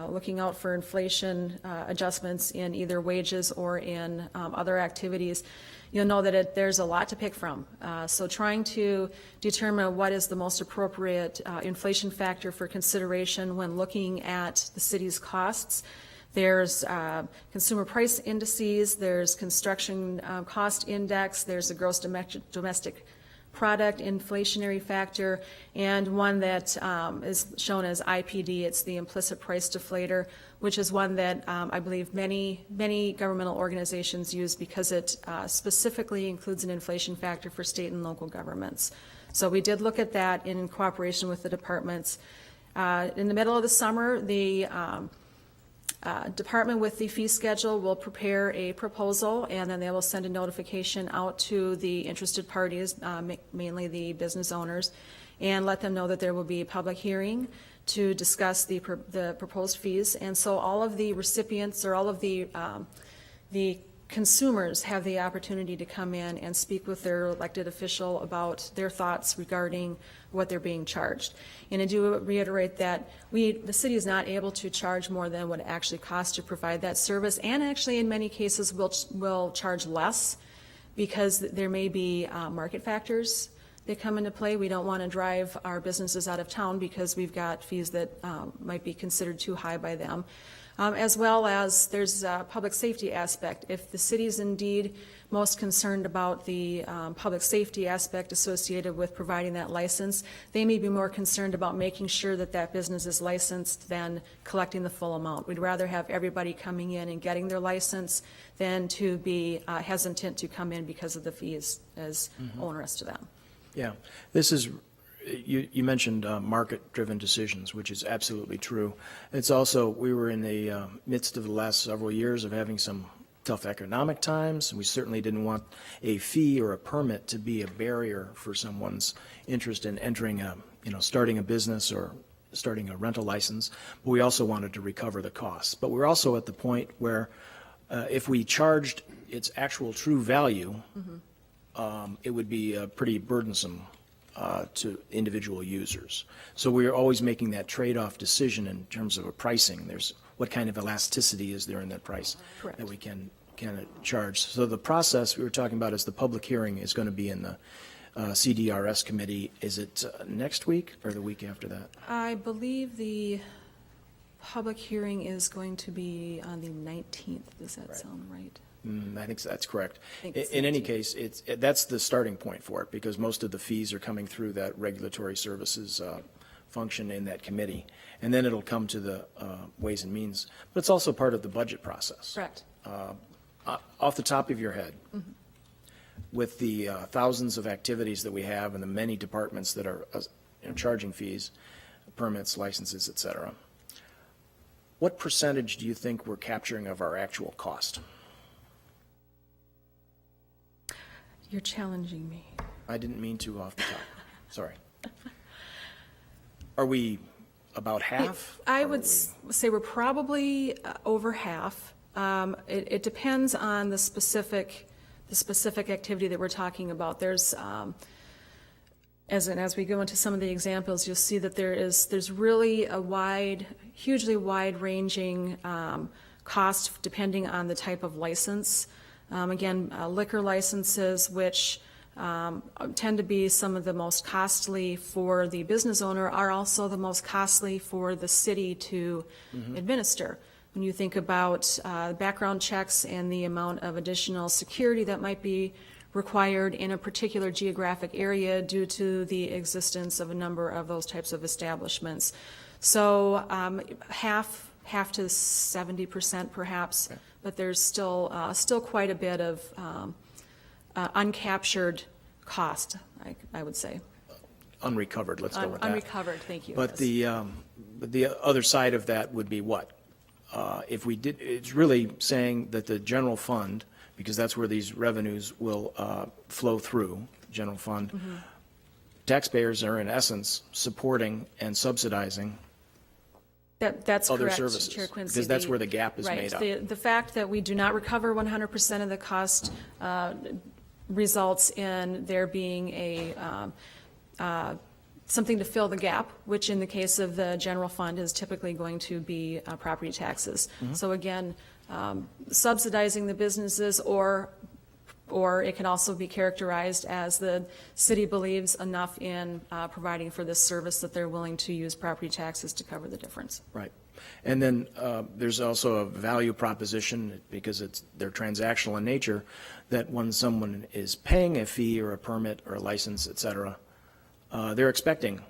looking out for inflation adjustments in either wages or in other activities, you'll know that there's a lot to pick from. So trying to determine what is the most appropriate inflation factor for consideration when looking at the city's costs. There's consumer price indices, there's construction cost index, there's a gross domestic product inflationary factor, and one that is shown as IPD. It's the implicit price deflator, which is one that I believe many governmental organizations use because it specifically includes an inflation factor for state and local governments. So we did look at that in cooperation with the departments. In the middle of the summer, the department with the fee schedule will prepare a proposal, and then they will send a notification out to the interested parties, mainly the business owners, and let them know that there will be a public hearing to discuss the proposed fees. And so all of the recipients or all of the consumers have the opportunity to come in and speak with their elected official about their thoughts regarding what they're being charged. And I do reiterate that the city is not able to charge more than what it actually costs to provide that service, and actually in many cases will charge less because there may be market factors that come into play. We don't want to drive our businesses out of town because we've got fees that might be considered too high by them. As well as there's a public safety aspect. If the city is indeed most concerned about the public safety aspect associated with providing that license, they may be more concerned about making sure that that business is licensed than collecting the full amount. We'd rather have everybody coming in and getting their license than to be hesitant to come in because of the fees as onerous to them. Yeah, this is, you mentioned market-driven decisions, which is absolutely true. It's also, we were in the midst of the last several years of having some tough economic times, and we certainly didn't want a fee or a permit to be a barrier for someone's interest in entering starting a business or starting a rental license. But we also wanted to recover the costs. But we're also at the point where if we charged its actual true value, it would be pretty burdensome to individual users. So we're always making that trade-off decision in terms of a pricing. There's what kind of elasticity is there in that price Correct. that we can charge. So the process we were talking about is the public hearing is going to be in the CDRS committee. Is it next week or the week after that? I believe the public hearing is going to be on the 19th. Does that sound right? I think that's correct. think it's In any case, that's the starting point for it, because most of the fees are coming through that regulatory services function in that committee. And then it'll come to the Ways and Means. But it's also part of the budget process. Correct. Off the top of your head, with the thousands of activities that we have and the many departments that are charging fees, permits, licenses, et cetera, what percentage do you think we're capturing of our actual cost? You're challenging me. I didn't mean to off the top. Sorry. Are we about half? I would say we're probably over half. It depends on the specific activity that we're talking about. There's, as we go into some of the examples, you'll see that there's really a hugely wide-ranging cost depending on the type of license. Again, liquor licenses, which tend to be some of the most costly for the business owner, are also the most costly for the city to administer. When you think about background checks and the amount of additional security that might be required in a particular geographic area due to the existence of a number of those types of establishments. So half to 70% perhaps, but there's still quite a bit of uncaptured cost, I would say. Unrecovered, let's go with that. Unrecovered, thank you. But yes. the other side of that would be what? If we did, it's really saying that the general fund, because that's where these revenues will flow through, general fund, taxpayers are in essence supporting and subsidizing That's other correct, services, Chair Quincy. because that's where the gap is made up. Right. The fact that we do not recover 100% of the cost results in there being something to fill the gap, which in the case of the general fund is typically going to be property taxes. So again, subsidizing the businesses, or it can also be characterized as the city believes enough in providing for this service that they're willing to use property taxes to cover the difference. Right. And then there's also a value proposition, because they're transactional in nature, that when someone is paying a fee or a permit or a license, et cetera, they're expecting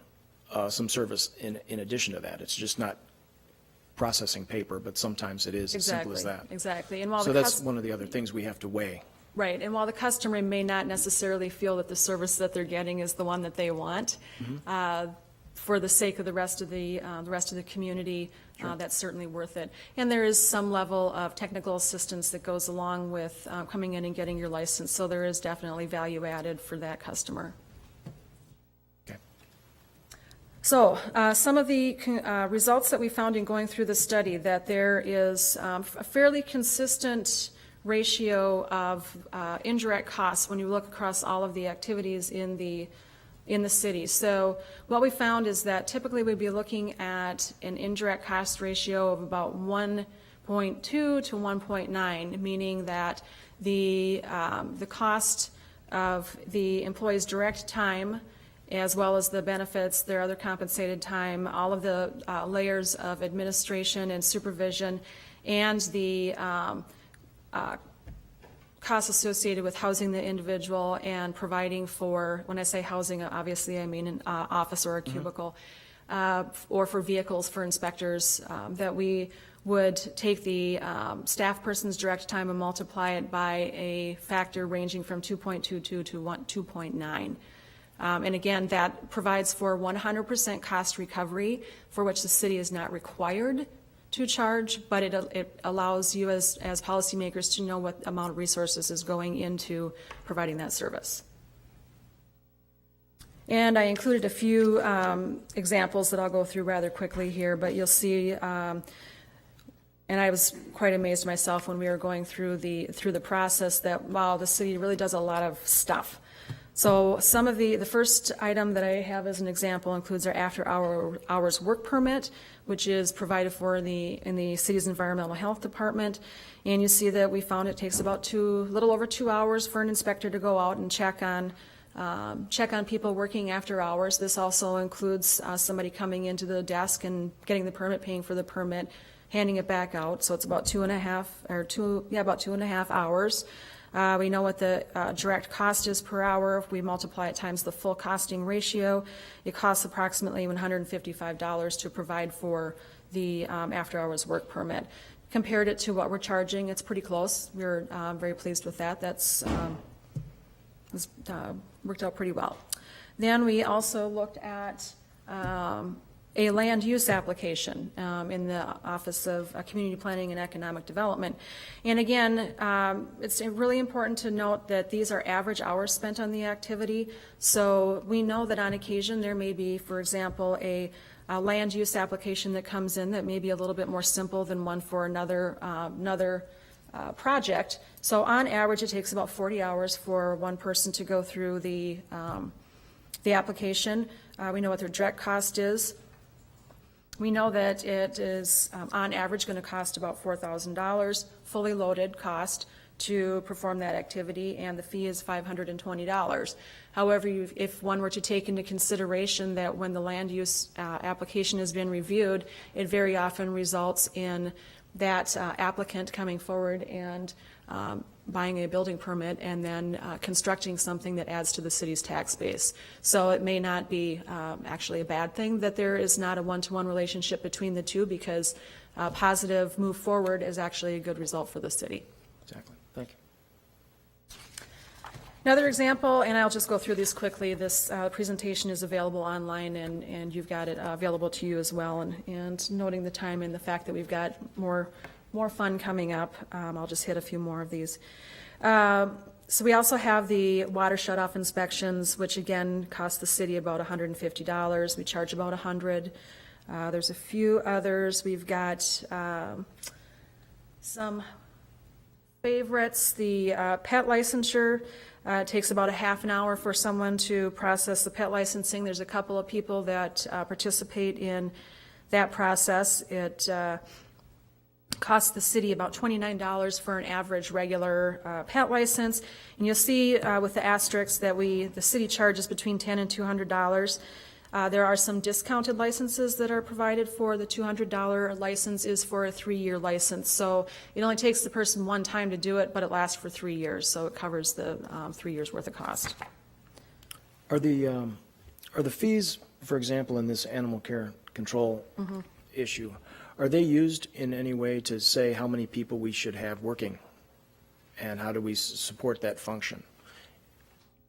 some service in addition to that. It's just not processing paper, but sometimes it is as simple as that. Exactly. And while So that's one of the other things we have to weigh. Right, and while the customer may not necessarily feel that the service that they're getting is the one that they want, for the sake of the rest of the community, that's certainly worth it. And there is some level of technical assistance that goes along with coming in and getting your license, so there is definitely value added for that customer. Okay. So some of the results that we found in going through the study, that there is a fairly consistent ratio of indirect costs when you look across all of the activities in the city. So what we found is that typically we'd be looking at an indirect cost ratio of about 1.2 to 1.9, meaning that the cost of the employee's direct time, as well as the benefits, their other compensated time, all of the layers of administration and supervision, and the costs associated with housing the individual and providing for, when I say housing, obviously I mean an office or a cubicle, or for vehicles for inspectors, that we would take the staff person's direct time and multiply it by a factor ranging from 2.22 to 2.9. And again, that provides for 100% cost recovery, for which the city is not required to charge, but it allows you as policymakers to know what amount of resources is going into providing that service. And I included a few examples that I'll go through rather quickly here, but you'll see, and I was quite amazed myself when we were going through the process that, wow, the city really does a lot of stuff. So some of the first item that I have as an example includes our after-hours work permit, which is provided for in the city's environmental health department. And you see that we found it takes about little over 2 hours for an inspector to go out and check on people working after hours. This also includes somebody coming into the desk and getting the permit, paying for the permit, handing it back out. So it's about 2.5 hours. We know what the direct cost is per hour. If we multiply it times the full costing ratio, it costs approximately $155 to provide for the after-hours work permit. Compared it to what we're charging, it's pretty close. We're very pleased with that. That's worked out pretty well. Then we also looked at a land use application in the Office of Community Planning and Economic Development. And again, it's really important to note that these are average hours spent on the activity. So we know that on occasion there may be, for example, a land use application that comes in that may be a little bit more simple than one for another project. So on average, it takes about 40 hours for one person to go through the application. We know what their direct cost is. We know that it is on average going to cost about $4,000, fully loaded cost to perform that activity, and the fee is $520. However, if one were to take into consideration that when the land use application has been reviewed, it very often results in that applicant coming forward and buying a building permit and then constructing something that adds to the city's tax base. So it may not be actually a bad thing that there is not a one-to-one relationship between the two, because positive move forward is actually a good result for the city. Exactly. Thank you. Another example, and I'll just go through these quickly, this presentation is available online, and you've got it available to you as well, and noting the time and the fact that we've got more fun coming up, I'll just hit a few more of these. So we also have the water shutoff inspections, which again cost the city about $150. We charge about $100. There's a few others. We've got some favorites. The pet licensure takes about a half an hour for someone to process the pet licensing. There's a couple of people that participate in that process. It costs the city about $29 for an average regular pet license. And you'll see with the asterisks that the city charges between $10 and $200. There are some discounted licenses that are provided for. The $200 license is for a 3-year license. So it only takes the person one time to do it, but it lasts for 3 years. So it covers the 3 years worth of cost. Are the fees, for example, in this animal care control issue, are they used in any way to say how many people we should have working? And how do we support that function?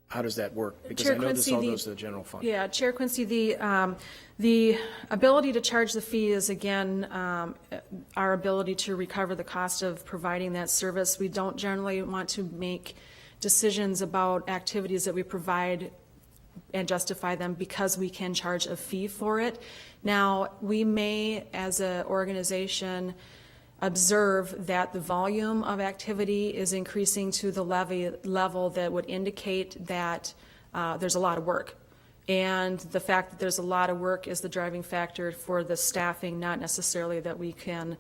How does that work? Because Chair I know this Quincy, all goes to the general fund. Yeah, Chair Quincy, the ability to charge the fee is, again, our ability to recover the cost of providing that service. We don't generally want to make decisions about activities that we provide and justify them because we can charge a fee for it. Now, we may, as an organization, observe that the volume of activity is increasing to the level that would indicate that there's a lot of work. And the fact that there's a lot of work is the driving factor for the staffing, not necessarily that we can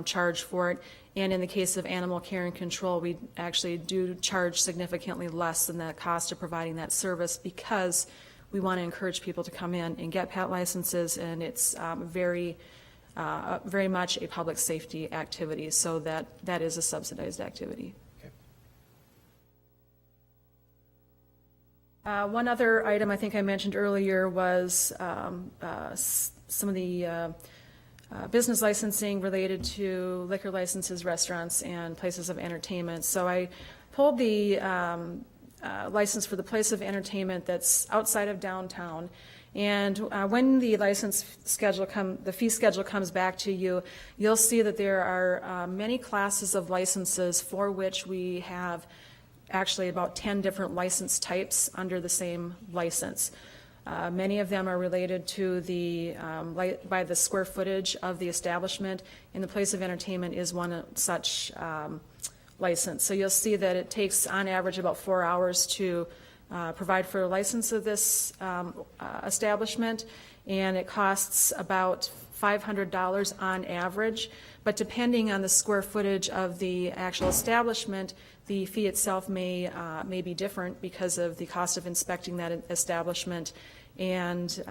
charge for it. And in the case of animal care and control, we actually do charge significantly less than the cost of providing that service, because we want to encourage people to come in and get pet licenses, and it's very much a public safety activity, so that is a subsidized activity. Okay. One other item I think I mentioned earlier was some of the business licensing related to liquor licenses, restaurants, and places of entertainment. So I pulled the license for the place of entertainment that's outside of downtown. And when the the fee schedule comes back to you, you'll see that there are many classes of licenses for which we have actually about 10 different license types under the same license. Many of them are related to by the square footage of the establishment, and the place of entertainment is one such license. So you'll see that it takes on average about 4 hours to provide for a license of this establishment, and it costs about $500 on average. But depending on the square footage of the actual establishment, the fee itself may be different because of the cost of inspecting that establishment and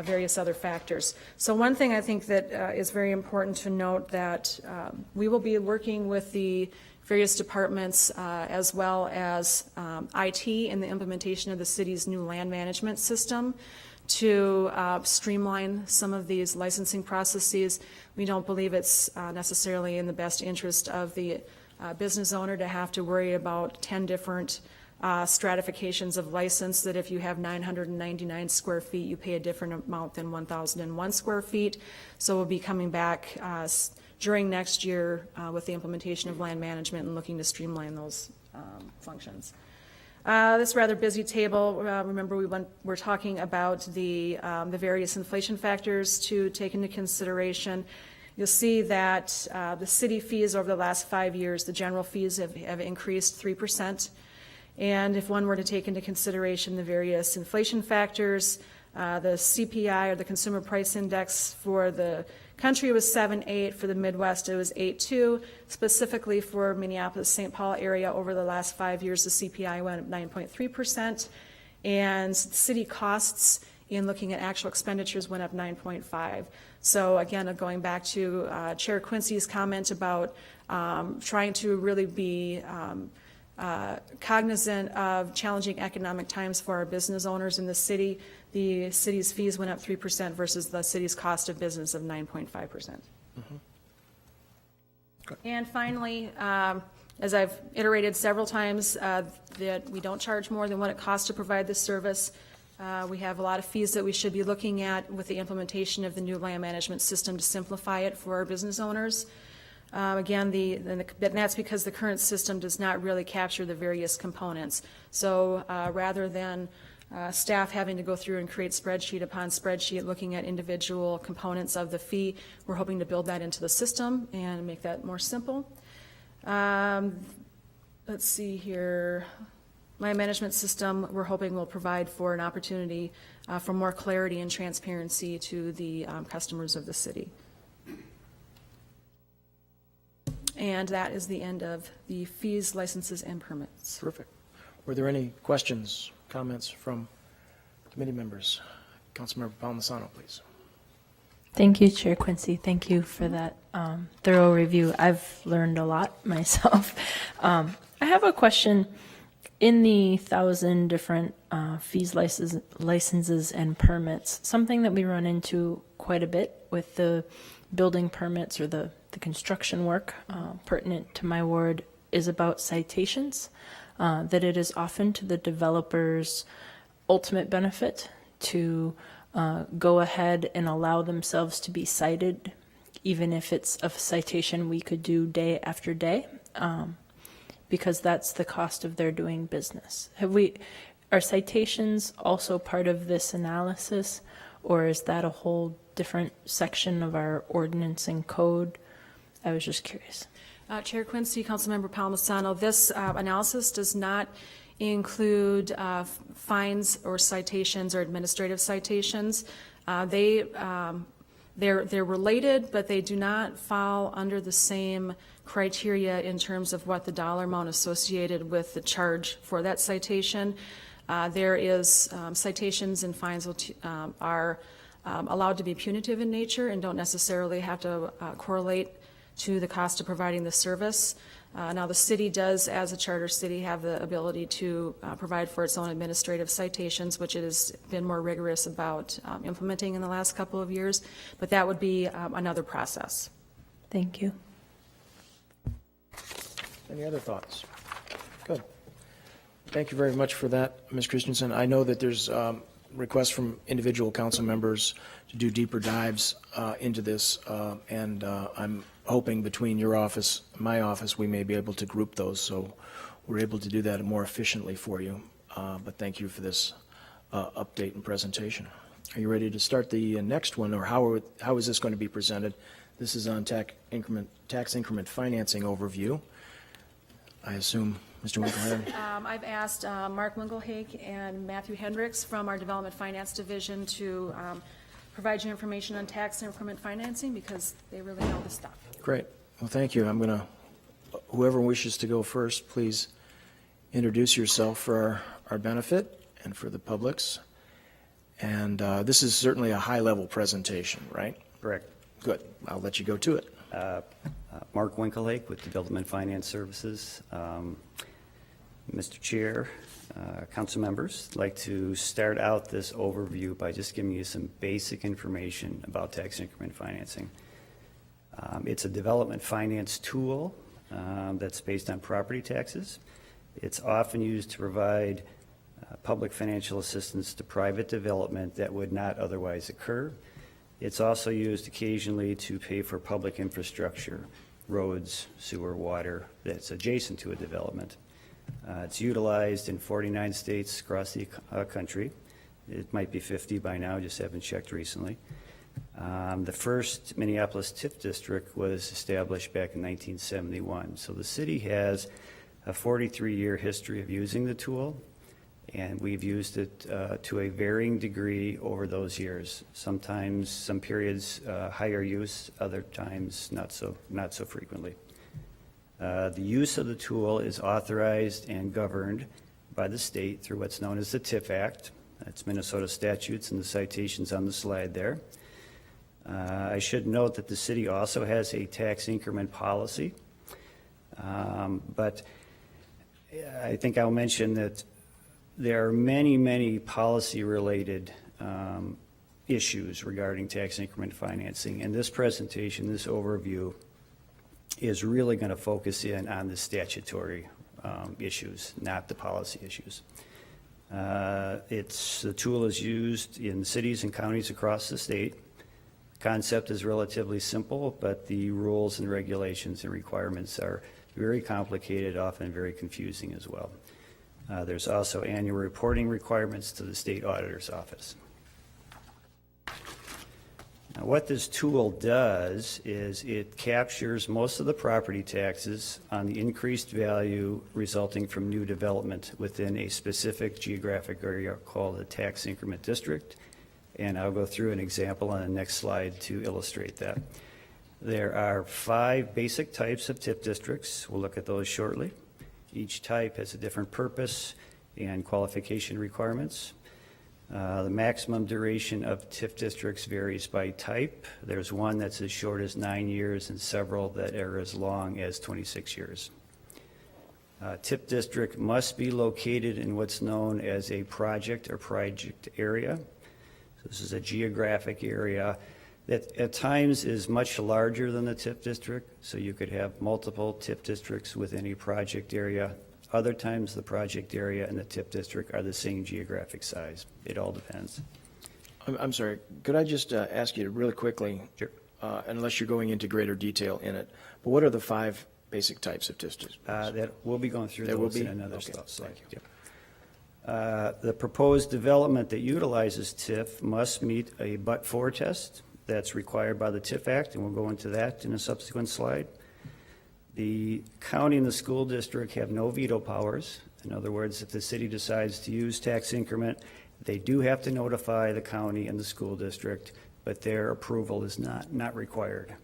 various other factors. So one thing I think that is very important to note, that we will be working with the various departments as well as IT in the implementation of the city's new land management system to streamline some of these licensing processes. We don't believe it's necessarily in the best interest of the business owner to have to worry about 10 different stratifications of license, that if you have 999 square feet, you pay a different amount than 1,001 square feet. So we'll be coming back during next year with the implementation of land management and looking to streamline those functions. This rather busy table, remember we're talking about the various inflation factors to take into consideration. You'll see that the city fees over the last 5 years, the general fees have increased 3%. And if one were to take into consideration the various inflation factors, the CPI, or the Consumer Price Index, for the country was 7.8, for the Midwest it was 8.2. Specifically for Minneapolis, St. Paul area, over the last 5 years, the CPI went up 9.3%, and city costs in looking at actual expenditures went up 9.5. So again, going back to Chair Quincy's comment about trying to really be cognizant of challenging economic times for our business owners in the city, the city's fees went up 3% versus the city's cost of business of 9.5%. And finally, as I've iterated several times, that we don't charge more than what it costs to provide this service. We have a lot of fees that we should be looking at with the implementation of the new land management system to simplify it for our business owners. Again, and that's because the current system does not really capture the various components. So rather than staff having to go through and create spreadsheet upon spreadsheet looking at individual components of the fee, we're hoping to build that into the system and make that more simple. Let's see here. Land management system, we're hoping will provide for an opportunity for more clarity and transparency to the customers of the city. And that is the end of the fees, licenses, and permits. Terrific. Were there any questions, comments from committee members? Councilmember Palmisano, please. Thank you, Chair Quincy. Thank you for that thorough review. I've learned a lot myself. I have a question. In the 1,000 different fees, licenses, and permits, something that we run into quite a bit with the building permits or the construction work pertinent to my ward is about citations, that it is often to the developer's ultimate benefit to go ahead and allow themselves to be cited, even if it's a citation we could do day after day, because that's the cost of their doing business. Are citations also part of this analysis, or is that a whole different section of our ordinance and code? I was just curious. Chair Quincy, Councilmember Palmisano, this analysis does not include fines or citations or administrative citations. They're related, but they do not fall under the same criteria in terms of what the dollar amount associated with the charge for that citation. There is citations and fines are allowed to be punitive in nature and don't necessarily have to correlate to the cost of providing the service. Now, the city does, as a charter city, have the ability to provide for its own administrative citations, which it has been more rigorous about implementing in the last couple of years, but that would be another process. Thank you. Any other thoughts? Good. Thank you very much for that, Ms. Christensen. I know that there's requests from individual council members to do deeper dives into this, and I'm hoping between your office and my office we may be able to group those so we're able to do that more efficiently for you. But thank you for this update and presentation. Are you ready to start the next one, or how is this going to be presented? This is on tax increment financing overview. I assume Mr. Winkelheim. I've asked Mark Winkelhake and Matthew Hendricks from our Development Finance Division to provide you information on tax increment financing because they really know the stuff. Great. Well, thank you. I'm going to, whoever wishes to go first, please introduce yourself for our benefit and for the public's. And this is certainly a high-level presentation, right? Correct. Good. I'll let you go to it. Mark Winkelhake with Development Finance Services. Mr. Chair, council members, I'd like to start out this overview by just giving you some basic information about tax increment financing. It's a development finance tool that's based on property taxes. It's often used to provide public financial assistance to private development that would not otherwise occur. It's also used occasionally to pay for public infrastructure, roads, sewer, water, that's adjacent to a development. It's utilized in 49 states across the country. It might be 50 by now, just haven't checked recently. The first Minneapolis TIF district was established back in 1971. So the city has a 43-year history of using the tool, and we've used it to a varying degree over those years. Sometimes, some periods, higher use, other times not so frequently. The use of the tool is authorized and governed by the state through what's known as the TIF Act, That's Minnesota statutes and the citations on the slide there. I should note that the city also has a tax increment policy, but I think I'll mention that there are many, many policy-related issues regarding tax increment financing. And this presentation, this overview, is really going to focus in on the statutory issues, not the policy issues. The tool is used in cities and counties across the state. The concept is relatively simple, but the rules and regulations and requirements are very complicated, often very confusing as well. There's also annual reporting requirements to the state auditor's office. Now, what this tool does is it captures most of the property taxes on the increased value resulting from new development within a specific geographic area called a tax increment district. And I'll go through an example on the next slide to illustrate that. There are 5 basic types of TIF districts. We'll look at those shortly. Each type has a different purpose and qualification requirements. The maximum duration of TIF districts varies by type. There's one that's as short as 9 years and several that are as long as 26 years. TIF district must be located in what's known as a project or project area. So this is a geographic area that at times is much larger than the TIF district. So you could have multiple TIF districts within a project area. Other times the project area and the TIF district are the same geographic size. It all depends. I'm sorry, could I just ask you really quickly, Sure. unless you're going into greater detail in it, but what are the 5 basic types of TIF districts? That we'll be going through That will those in be? another Okay, slide. thank you. Yep. The proposed development that utilizes TIF must meet a but-for test that's required by the TIF Act, and we'll go into that in a subsequent slide. The county and the school district have no veto powers. In other words, if the city decides to use tax increment, they do have to notify the county and the school district, but their approval is not required.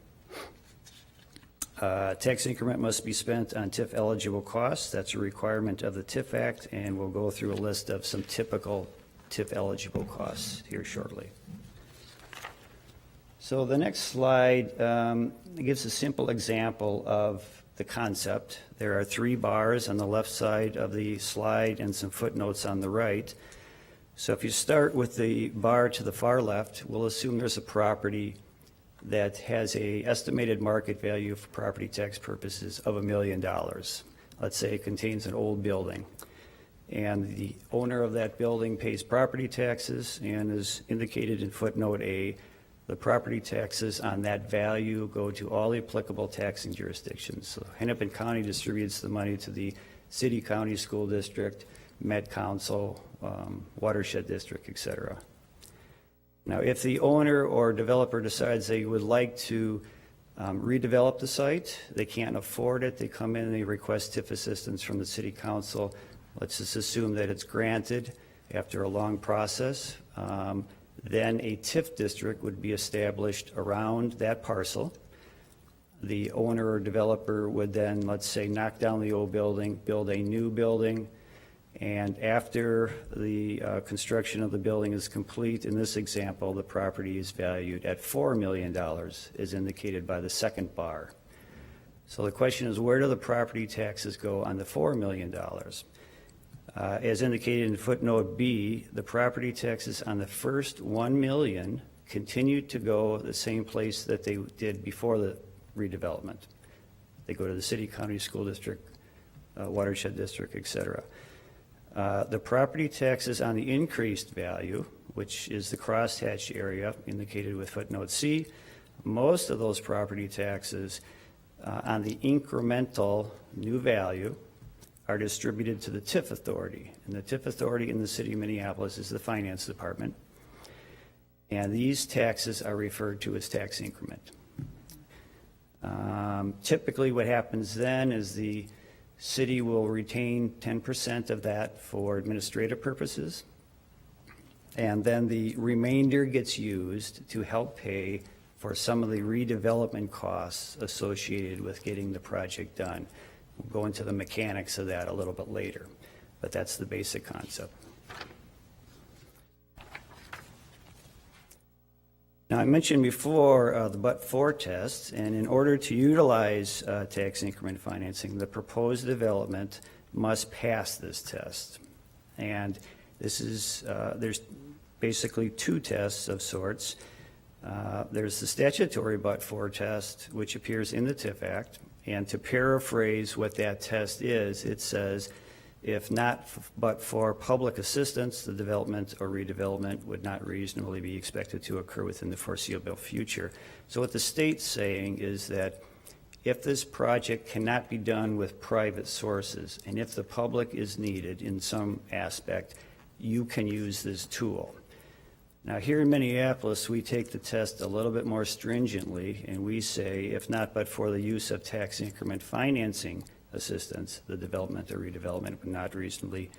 Tax increment must be spent on TIF eligible costs. That's a requirement of the TIF Act, and we'll go through a list of some typical TIF eligible costs here shortly. So the next slide gives a simple example of the concept. There are 3 bars on the left side of the slide and some footnotes on the right. So if you start with the bar to the far left, we'll assume there's a property that has a estimated market value for property tax purposes of $1 million. Let's say it contains an old building. And the owner of that building pays property taxes, and as indicated in footnote A, the property taxes on that value go to all the applicable taxing jurisdictions. So Hennepin County distributes the money to the city, county, school district, Met Council, watershed district, et cetera. Now, if the owner or developer decides they would like to redevelop the site, they can't afford it, they come in and they request TIF assistance from the city council. Let's just assume that it's granted after a long process. Then a TIF district would be established around that parcel. The owner or developer would then, let's say, knock down the old building, build a new building, and after the construction of the building is complete, in this example, the property is valued at $4 million, as indicated by the second bar. So the question is, where do the property taxes go on the $4 million? As indicated in footnote B, the property taxes on the first $1 million continue to go the same place that they did before the redevelopment. They go to the city, county, school district, watershed district, et cetera. The property taxes on the increased value, which is the crosshatched area indicated with footnote C, most of those property taxes on the incremental new value are distributed to the TIF authority. And the TIF authority in the city of Minneapolis is the finance department. And these taxes are referred to as tax increment. Typically what happens then is the city will retain 10% of that for administrative purposes. And then the remainder gets used to help pay for some of the redevelopment costs associated with getting the project done. We'll go into the mechanics of that a little bit later, but that's the basic concept. Now, I mentioned before the but-for test, and in order to utilize tax increment financing, the proposed development must pass this test. And this is, there's basically two tests of sorts. There's the statutory but-for test, which appears in the TIF Act, and to paraphrase what that test is, it says, if not but for public assistance, the development or redevelopment would not reasonably be expected to occur within the foreseeable future. So what the state's saying is that if this project cannot be done with private sources, and if the public is needed in some aspect, you can use this tool. Now, here in Minneapolis, we take the test a little bit more stringently, and we say, if not but for the use of tax increment financing assistance, the development or redevelopment would not reasonably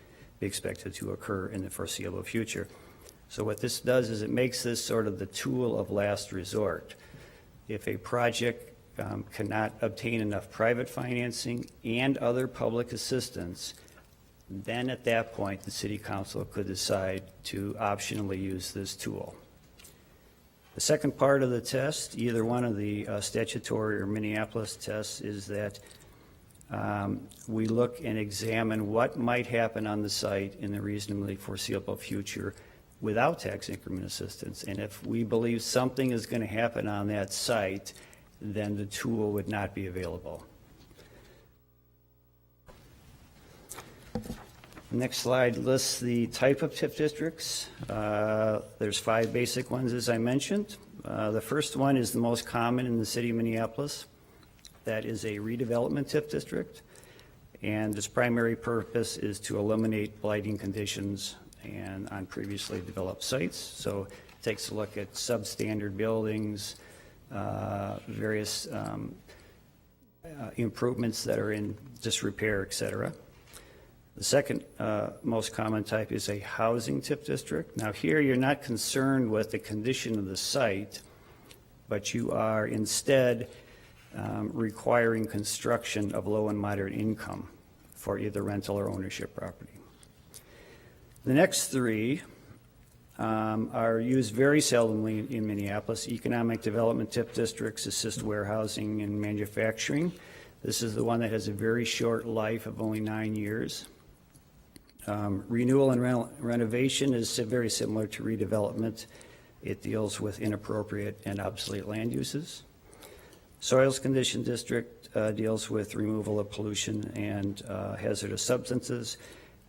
be expected to occur in the foreseeable future. So what this does is it makes this sort of the tool of last resort. If a project cannot obtain enough private financing and other public assistance, then at that point, the city council could decide to optionally use this tool. The second part of the test, either one of the statutory or Minneapolis tests, is that we look and examine what might happen on the site in the reasonably foreseeable future without tax increment assistance. And if we believe something is going to happen on that site, then the tool would not be available. The next slide lists the type of TIF districts. There's 5 basic ones, as I mentioned. The first one is the most common in the city of Minneapolis. That is a redevelopment TIF district, and its primary purpose is to eliminate blighting conditions and on previously developed sites. So it takes a look at substandard buildings, various improvements that are in disrepair, et cetera. The second most common type is a housing TIF district. Now here you're not concerned with the condition of the site, but you are instead requiring construction of low and moderate income for either rental or ownership property. The next 3 are used very seldomly in Minneapolis. Economic development TIF districts assist warehousing and manufacturing. This is the one that has a very short life of only 9 years. Renewal and renovation is very similar to redevelopment. It deals with inappropriate and obsolete land uses. Soils condition district deals with removal of pollution and hazardous substances.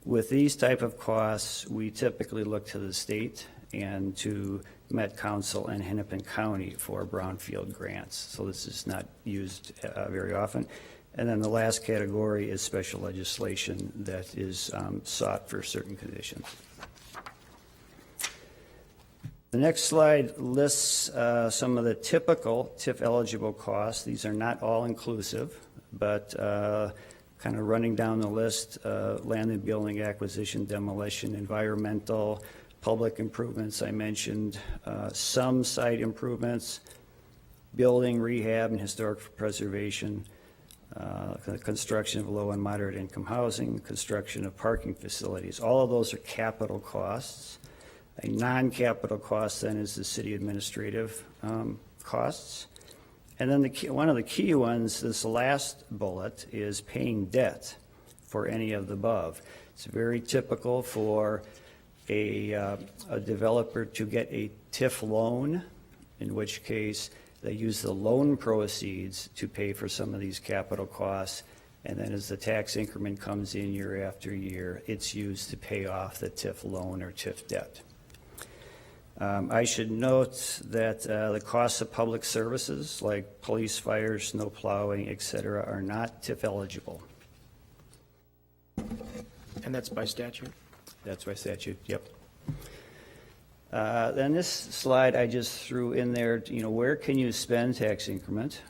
With these type of costs, we typically look to the state and to Met Council and Hennepin County for brownfield grants. So this is not used very often. And then the last category is special legislation that is sought for certain conditions. The next slide lists some of the typical TIF eligible costs. These are not all inclusive, but kind of running down the list, land and building acquisition, demolition, environmental, public improvements I mentioned, some site improvements, building, rehab, and historic preservation, construction of low and moderate income housing, construction of parking facilities. All of those are capital costs. A non-capital cost then is the city administrative costs. And then one of the key ones, this last bullet, is paying debt for any of the above. It's very typical for a developer to get a TIF loan, in which case they use the loan proceeds to pay for some of these capital costs. And then as the tax increment comes in year after year, it's used to pay off the TIF loan or TIF debt. I should note that the costs of public services like police, fire, snow plowing, et cetera, are not TIF eligible. And that's by statute? That's by statute, yep. Then this slide I just threw in there, where can you spend tax increment?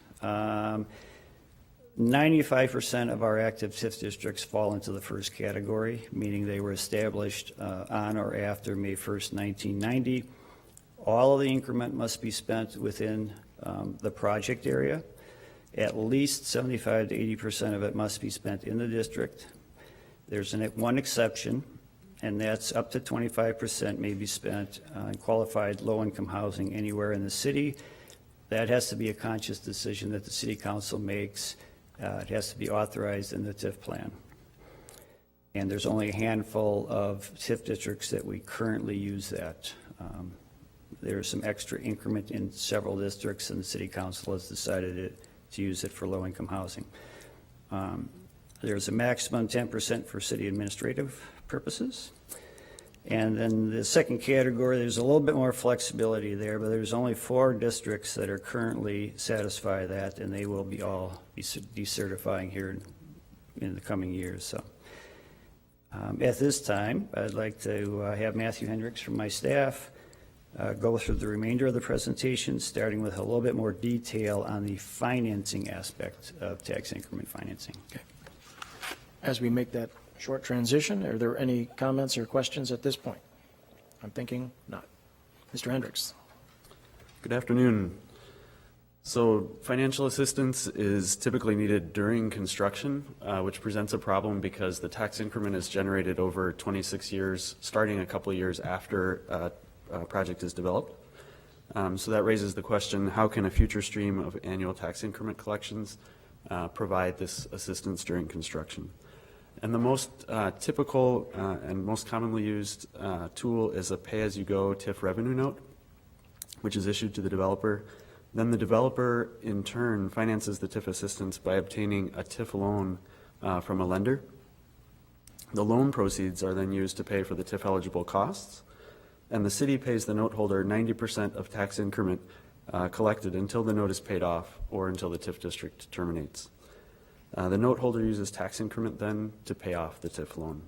95% of our active TIF districts fall into the first category, meaning they were established on or after May 1st, 1990. All of the increment must be spent within the project area. At least 75 to 80% of it must be spent in the district. There's one exception, and that's up to 25% may be spent on qualified low-income housing anywhere in the city. That has to be a conscious decision that the city council makes. It has to be authorized in the TIF plan. And there's only a handful of TIF districts that we currently use that. There's some extra increment in several districts, and the city council has decided to use it for low-income housing. There's a maximum 10% for city administrative purposes. And then the second category, there's a little bit more flexibility there, but there's only 4 districts that are currently satisfy that, and they will be all be decertifying here in the coming years. So at this time, I'd like to have Matthew Hendricks from my staff go through the remainder of the presentation, starting with a little bit more detail on the financing aspect of tax increment financing. Okay. As we make that short transition, are there any comments or questions at this point? I'm thinking not. Mr. Hendricks. Good afternoon. So financial assistance is typically needed during construction, which presents a problem because the tax increment is generated over 26 years, starting a couple of years after a project is developed. So that raises the question, how can a future stream of annual tax increment collections provide this assistance during construction? And the most typical and most commonly used tool is a pay-as-you-go TIF revenue note, which is issued to the developer. Then the developer, in turn, finances the TIF assistance by obtaining a TIF loan from a lender. The loan proceeds are then used to pay for the TIF-eligible costs, and the city pays the note holder 90% of tax increment collected until the note is paid off or until the TIF district terminates. The note holder uses tax increment then to pay off the TIF loan.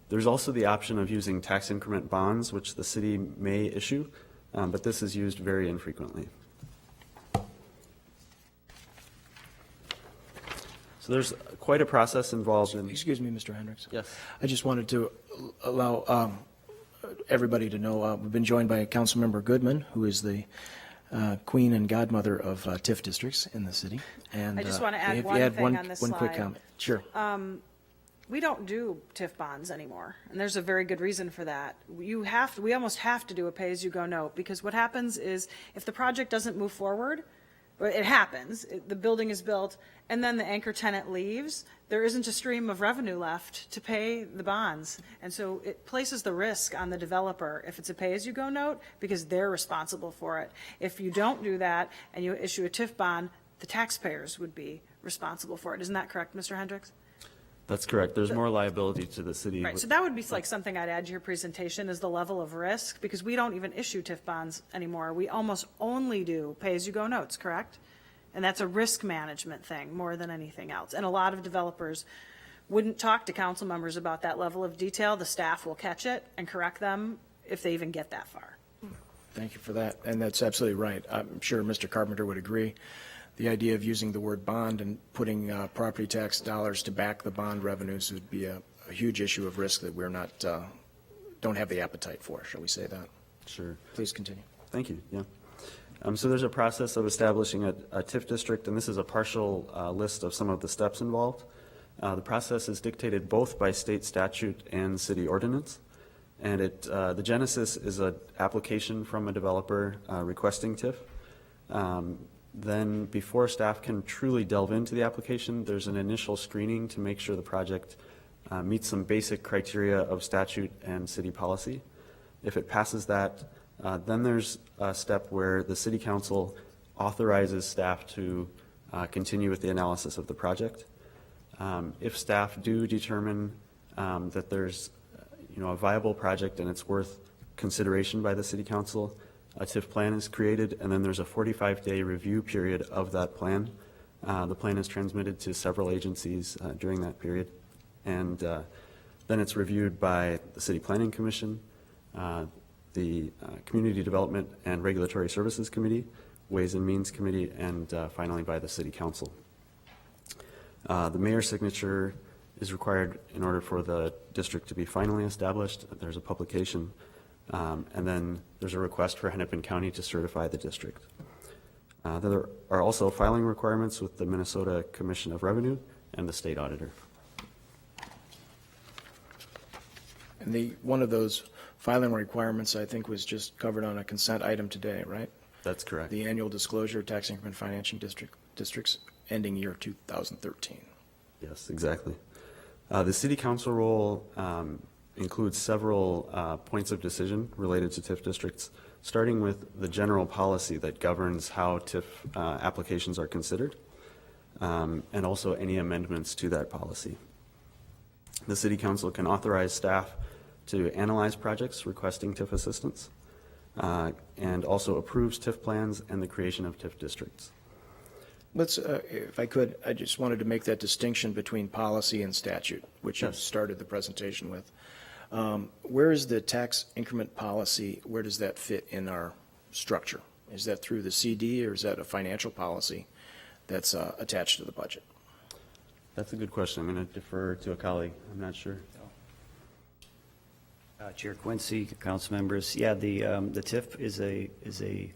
There's also the option of using tax increment bonds, which the city may issue, but this is used very infrequently. So there's quite a process involved in... Excuse me, Mr. Hendricks. Yes. I just wanted to allow everybody to know we've been joined by Councilmember Goodman, who is the queen and godmother of TIF districts in the city. And I just want to add if you one had thing on this one quick slide. comment. Sure. We don't do TIF bonds anymore, and there's a very good reason for that. We almost have to do a pay-as-you-go note, because what happens is if the project doesn't move forward, it happens, the building is built, and then the anchor tenant leaves, there isn't a stream of revenue left to pay the bonds. And so it places the risk on the developer if it's a pay-as-you-go note, because they're responsible for it. If you don't do that and you issue a TIF bond, the taxpayers would be responsible for it. Isn't that correct, Mr. Hendricks? That's correct. There's more liability to the city. Right, so that would be like something I'd add to your presentation, is the level of risk, because we don't even issue TIF bonds anymore. We almost only do pay-as-you-go notes, correct? And that's a risk management thing more than anything else. And a lot of developers wouldn't talk to council members about that level of detail. The staff will catch it and correct them if they even get that far. Thank you for that. And that's absolutely right. I'm sure Mr. Carpenter would agree. The idea of using the word bond and putting property tax dollars to back the bond revenues would be a huge issue of risk that we're not, don't have the appetite for, shall we say that? Sure. Please continue. Thank you. Yeah. So there's a process of establishing a TIF district, and this is a partial list of some of the steps involved. The process is dictated both by state statute and city ordinance, and the genesis is an application from a developer requesting TIF. Then before staff can truly delve into the application, there's an initial screening to make sure the project meets some basic criteria of statute and city policy. If it passes that, then there's a step where the city council authorizes staff to continue with the analysis of the project. If staff do determine that there's a viable project and it's worth consideration by the city council, a TIF plan is created, and then there's a 45-day review period of that plan. The plan is transmitted to several agencies during that period, and then it's reviewed by the City Planning Commission, the Community Development and Regulatory Services Committee, Ways and Means Committee, and finally by the City Council. The mayor's signature is required in order for the district to be finally established. There's a publication, and then there's a request for Hennepin County to certify the district. There are also filing requirements with the Minnesota Commission of Revenue and the state auditor. And one of those filing requirements, I think, was just covered on a consent item today, right? That's correct. The annual disclosure of tax increment financing districts ending year 2013. Yes, exactly. The city council role includes several points of decision related to TIF districts, starting with the general policy that governs how TIF applications are considered, and also any amendments to that policy. The city council can authorize staff to analyze projects requesting TIF assistance, and also approves TIF plans and the creation of TIF districts. Let's, if I could, I just wanted to make that distinction between policy and statute, which you Yes. started the presentation with. Where is the tax increment policy, where does that fit in our structure? Is that through the CD, or is that a financial policy that's attached to the budget? That's a good question. I'm going to defer to a colleague. I'm not sure. Chair Quincy, council members, yeah, the TIF is a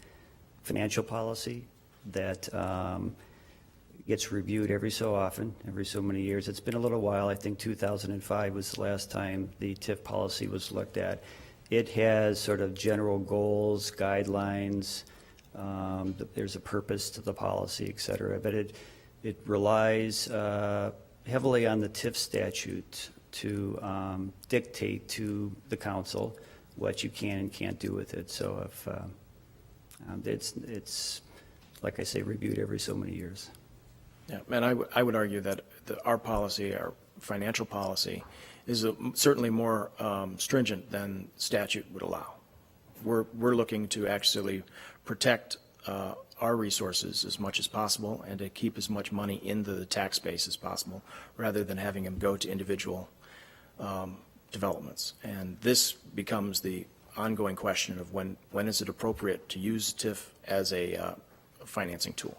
financial policy that gets reviewed every so often, every so many years. It's been a little while. I think 2005 was the last time the TIF policy was looked at. It has sort of general goals, guidelines. There's a purpose to the policy, et cetera. But it relies heavily on the TIF statute to dictate to the council what you can and can't do with it. So if it's like I say, reviewed every so many years. Yeah, and I would argue that our policy, our financial policy, is certainly more stringent than statute would allow. We're looking to actually protect our resources as much as possible and to keep as much money into the tax base as possible, rather than having them go to individual developments. And this becomes the ongoing question of when is it appropriate to use TIF as a financing tool.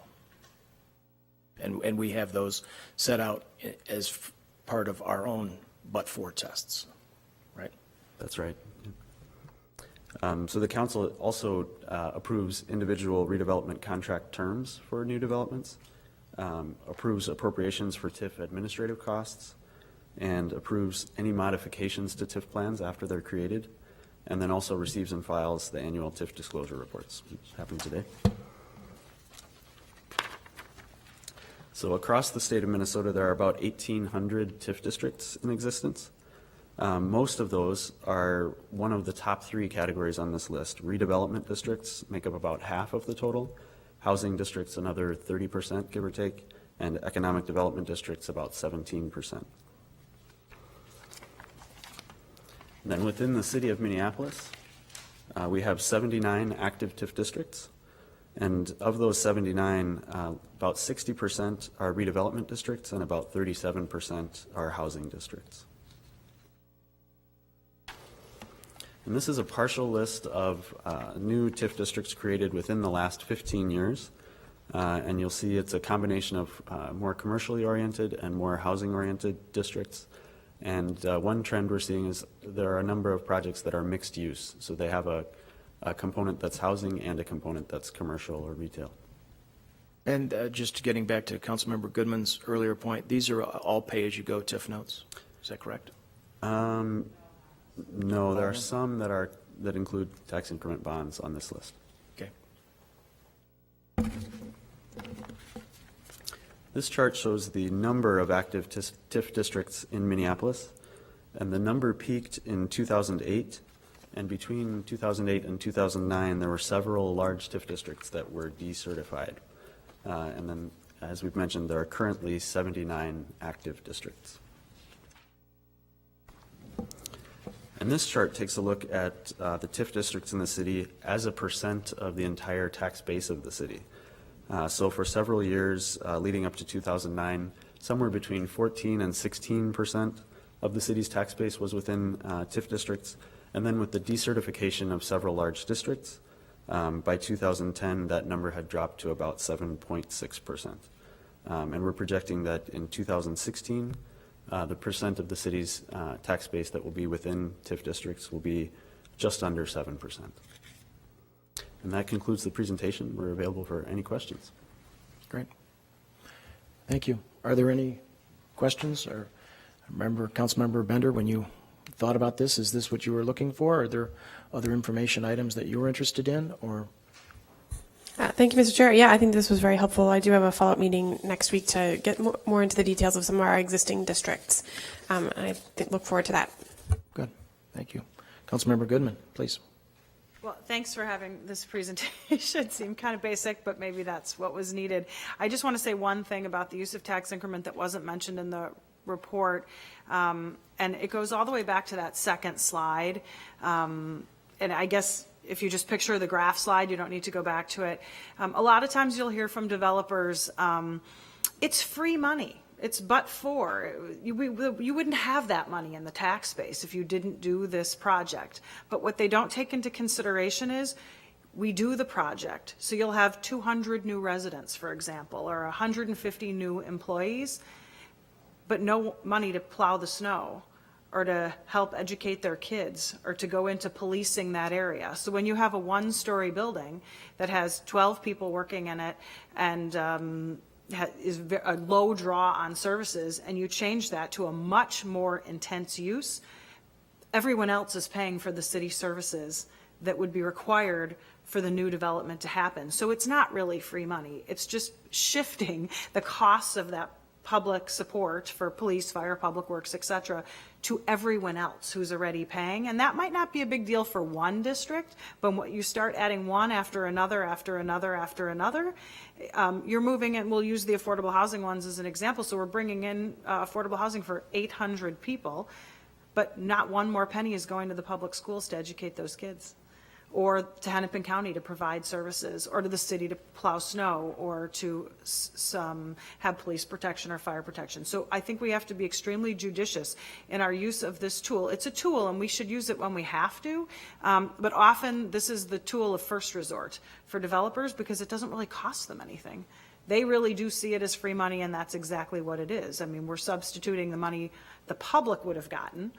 And we have those set out as part of our own but-for tests, right? That's right. So the council also approves individual redevelopment contract terms for new developments, approves appropriations for TIF administrative costs, and approves any modifications to TIF plans after they're created, and then also receives and files the annual TIF disclosure reports, which happened today. So across the state of Minnesota, there are about 1,800 TIF districts in existence. Most of those are one of the top 3 categories on this list. Redevelopment districts make up about half of the total, housing districts another 30%, give or take, and economic development districts about 17%. And then within the city of Minneapolis, we have 79 active TIF districts. And of those 79, about 60% are redevelopment districts and about 37% are housing districts. And this is a partial list of new TIF districts created within the last 15 years. And you'll see it's a combination of more commercially oriented and more housing oriented districts. And one trend we're seeing is there are a number of projects that are mixed use. So they have a component that's housing and a component that's commercial or retail. And just getting back to Councilmember Goodman's earlier point, these are all pay-as-you-go TIF notes. Is that correct? No, there are some that include tax increment bonds on this list. Okay. This chart shows the number of active TIF districts in Minneapolis, and the number peaked in 2008. And between 2008 and 2009, there were several large TIF districts that were decertified. And then, as we've mentioned, there are currently 79 active districts. And this chart takes a look at the TIF districts in the city as a percent of the entire tax base of the city. So for several years leading up to 2009, somewhere between 14 and 16% of the city's tax base was within TIF districts. And then with the decertification of several large districts, by 2010, that number had dropped to about 7.6%. And we're projecting that in 2016, the percent of the city's tax base that will be within TIF districts will be just under 7%. And that concludes the presentation. We're available for any questions. Great. Thank you. Are there any questions? Or remember, Councilmember Bender, when you thought about this? Is this what you were looking for? Are there other information items that you were interested in, or? Thank you, Mr. Chair. Yeah, I think this was very helpful. I do have a follow-up meeting next week to get more into the details of some of our existing districts. I look forward to that. Good, thank you. Councilmember Goodman, please. Well, thanks for having this presentation. It seemed kind of basic, but maybe that's what was needed. I just want to say one thing about the use of tax increment that wasn't mentioned in the report, and it goes all the way back to that second slide. And I guess if you just picture the graph slide, you don't need to go back to it. A lot of times you'll hear from developers, it's free money. It's but for. You wouldn't have that money in the tax base if you didn't do this project. But what they don't take into consideration is we do the project. So you'll have 200 new residents, for example, or 150 new employees, but no money to plow the snow or to help educate their kids or to go into policing that area. So when you have a one-story building that has 12 people working in it and is a low draw on services, and you change that to a much more intense use, everyone else is paying for the city services that would be required for the new development to happen. So it's not really free money. It's just shifting the costs of that public support for police, fire, public works, et cetera, to everyone else who's already paying. And that might not be a big deal for one district, but when you start adding one after another, after another, after another, you're moving in. We'll use the affordable housing ones as an example. So we're bringing in affordable housing for 800 people, but not one more penny is going to the public schools to educate those kids, or to Hennepin County to provide services, or to the city to plow snow, or to have police protection or fire protection. So I think we have to be extremely judicious in our use of this tool. It's a tool, and we should use it when we have to, but often this is the tool of first resort for developers because it doesn't really cost them anything. They really do see it as free money, and that's exactly what it is. I mean, we're substituting the money the public would have gotten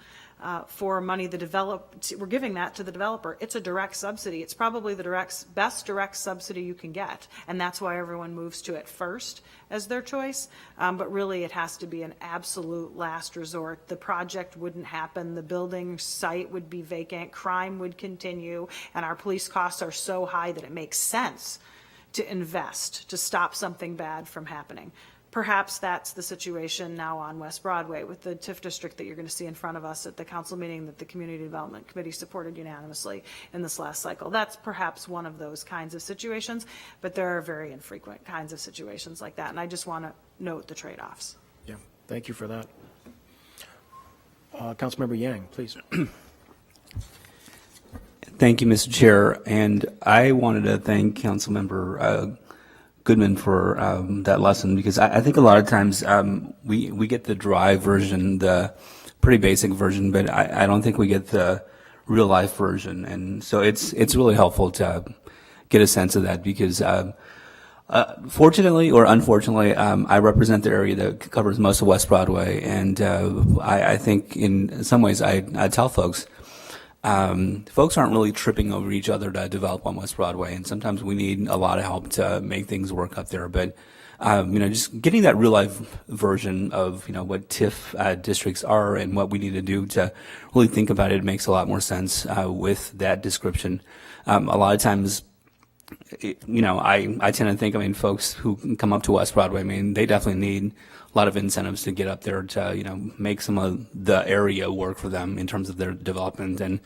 for money we're giving that to the developer. It's a direct subsidy. It's probably the best direct subsidy you can get, and that's why everyone moves to it first as their choice. But really, it has to be an absolute last resort. The project wouldn't happen. The building site would be vacant. Crime would continue, and our police costs are so high that it makes sense to invest to stop something bad from happening. Perhaps that's the situation now on West Broadway with the TIF district that you're going to see in front of us at the council meeting that the Community Development Committee supported unanimously in this last cycle. That's perhaps one of those kinds of situations, but there are very infrequent kinds of situations like that, and I just want to note the trade-offs. Yeah, thank you for that. Councilmember Yang, please. Thank you, Mr. Chair, and I wanted to thank Councilmember Goodman for that lesson, because I think a lot of times we get the dry version, the pretty basic version, but I don't think we get the real life version, and so it's really helpful to get a sense of that, because fortunately or unfortunately, I represent the area that covers most of West Broadway, and I think in some ways I tell folks, folks aren't really tripping over each other to develop on West Broadway, and sometimes we need a lot of help to make things work up there. But just getting that real life version of what TIF districts are and what we need to do to really think about it makes a lot more sense with that description. A lot of times, I tend to think, folks who come up to West Broadway, they definitely need a lot of incentives to get up there to, make some of the area work for them in terms of their development. And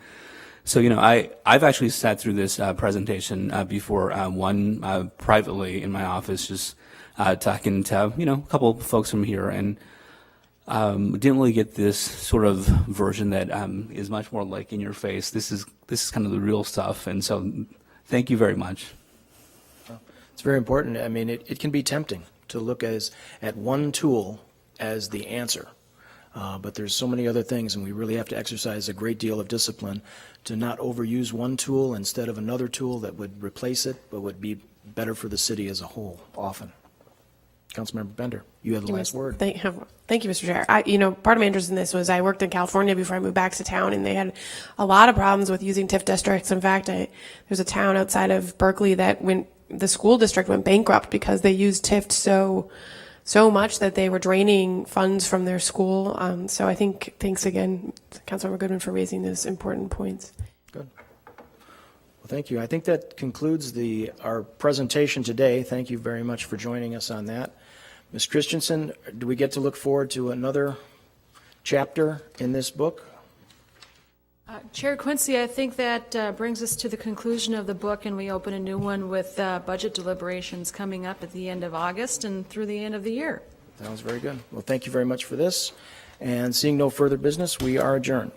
so, I've actually sat through this presentation before, one privately in my office, just talking to, a couple of folks from here, and didn't really get this sort of version that is much more like in your face. This is kind of the real stuff. And so thank you very much. It's very important. It can be tempting to look at one tool as the answer. But there's so many other things, and we really have to exercise a great deal of discipline to not overuse one tool instead of another tool that would replace it, but would be better for the city as a whole, often. Councilmember Bender, you have the last word. Thank you, Mr. Chair. Part of my interest in this was I worked in California before I moved back to town, and they had a lot of problems with using TIF districts. In fact, there's a town outside of Berkeley that the school district went bankrupt because they used TIF so so much that they were draining funds from their school. So I think, thanks again, Councilmember Goodman, for raising those important points. Good. Well, thank you. I think that concludes our presentation today. Thank you very much for joining us on that. Ms. Christensen, do we get to look forward to another chapter in this book? Chair Quincy, I think that brings us to the conclusion of the book, and we open a new one with budget deliberations coming up at the end of August and through the end of the year. Sounds very good. Well, thank you very much for this. And seeing no further business, we are adjourned.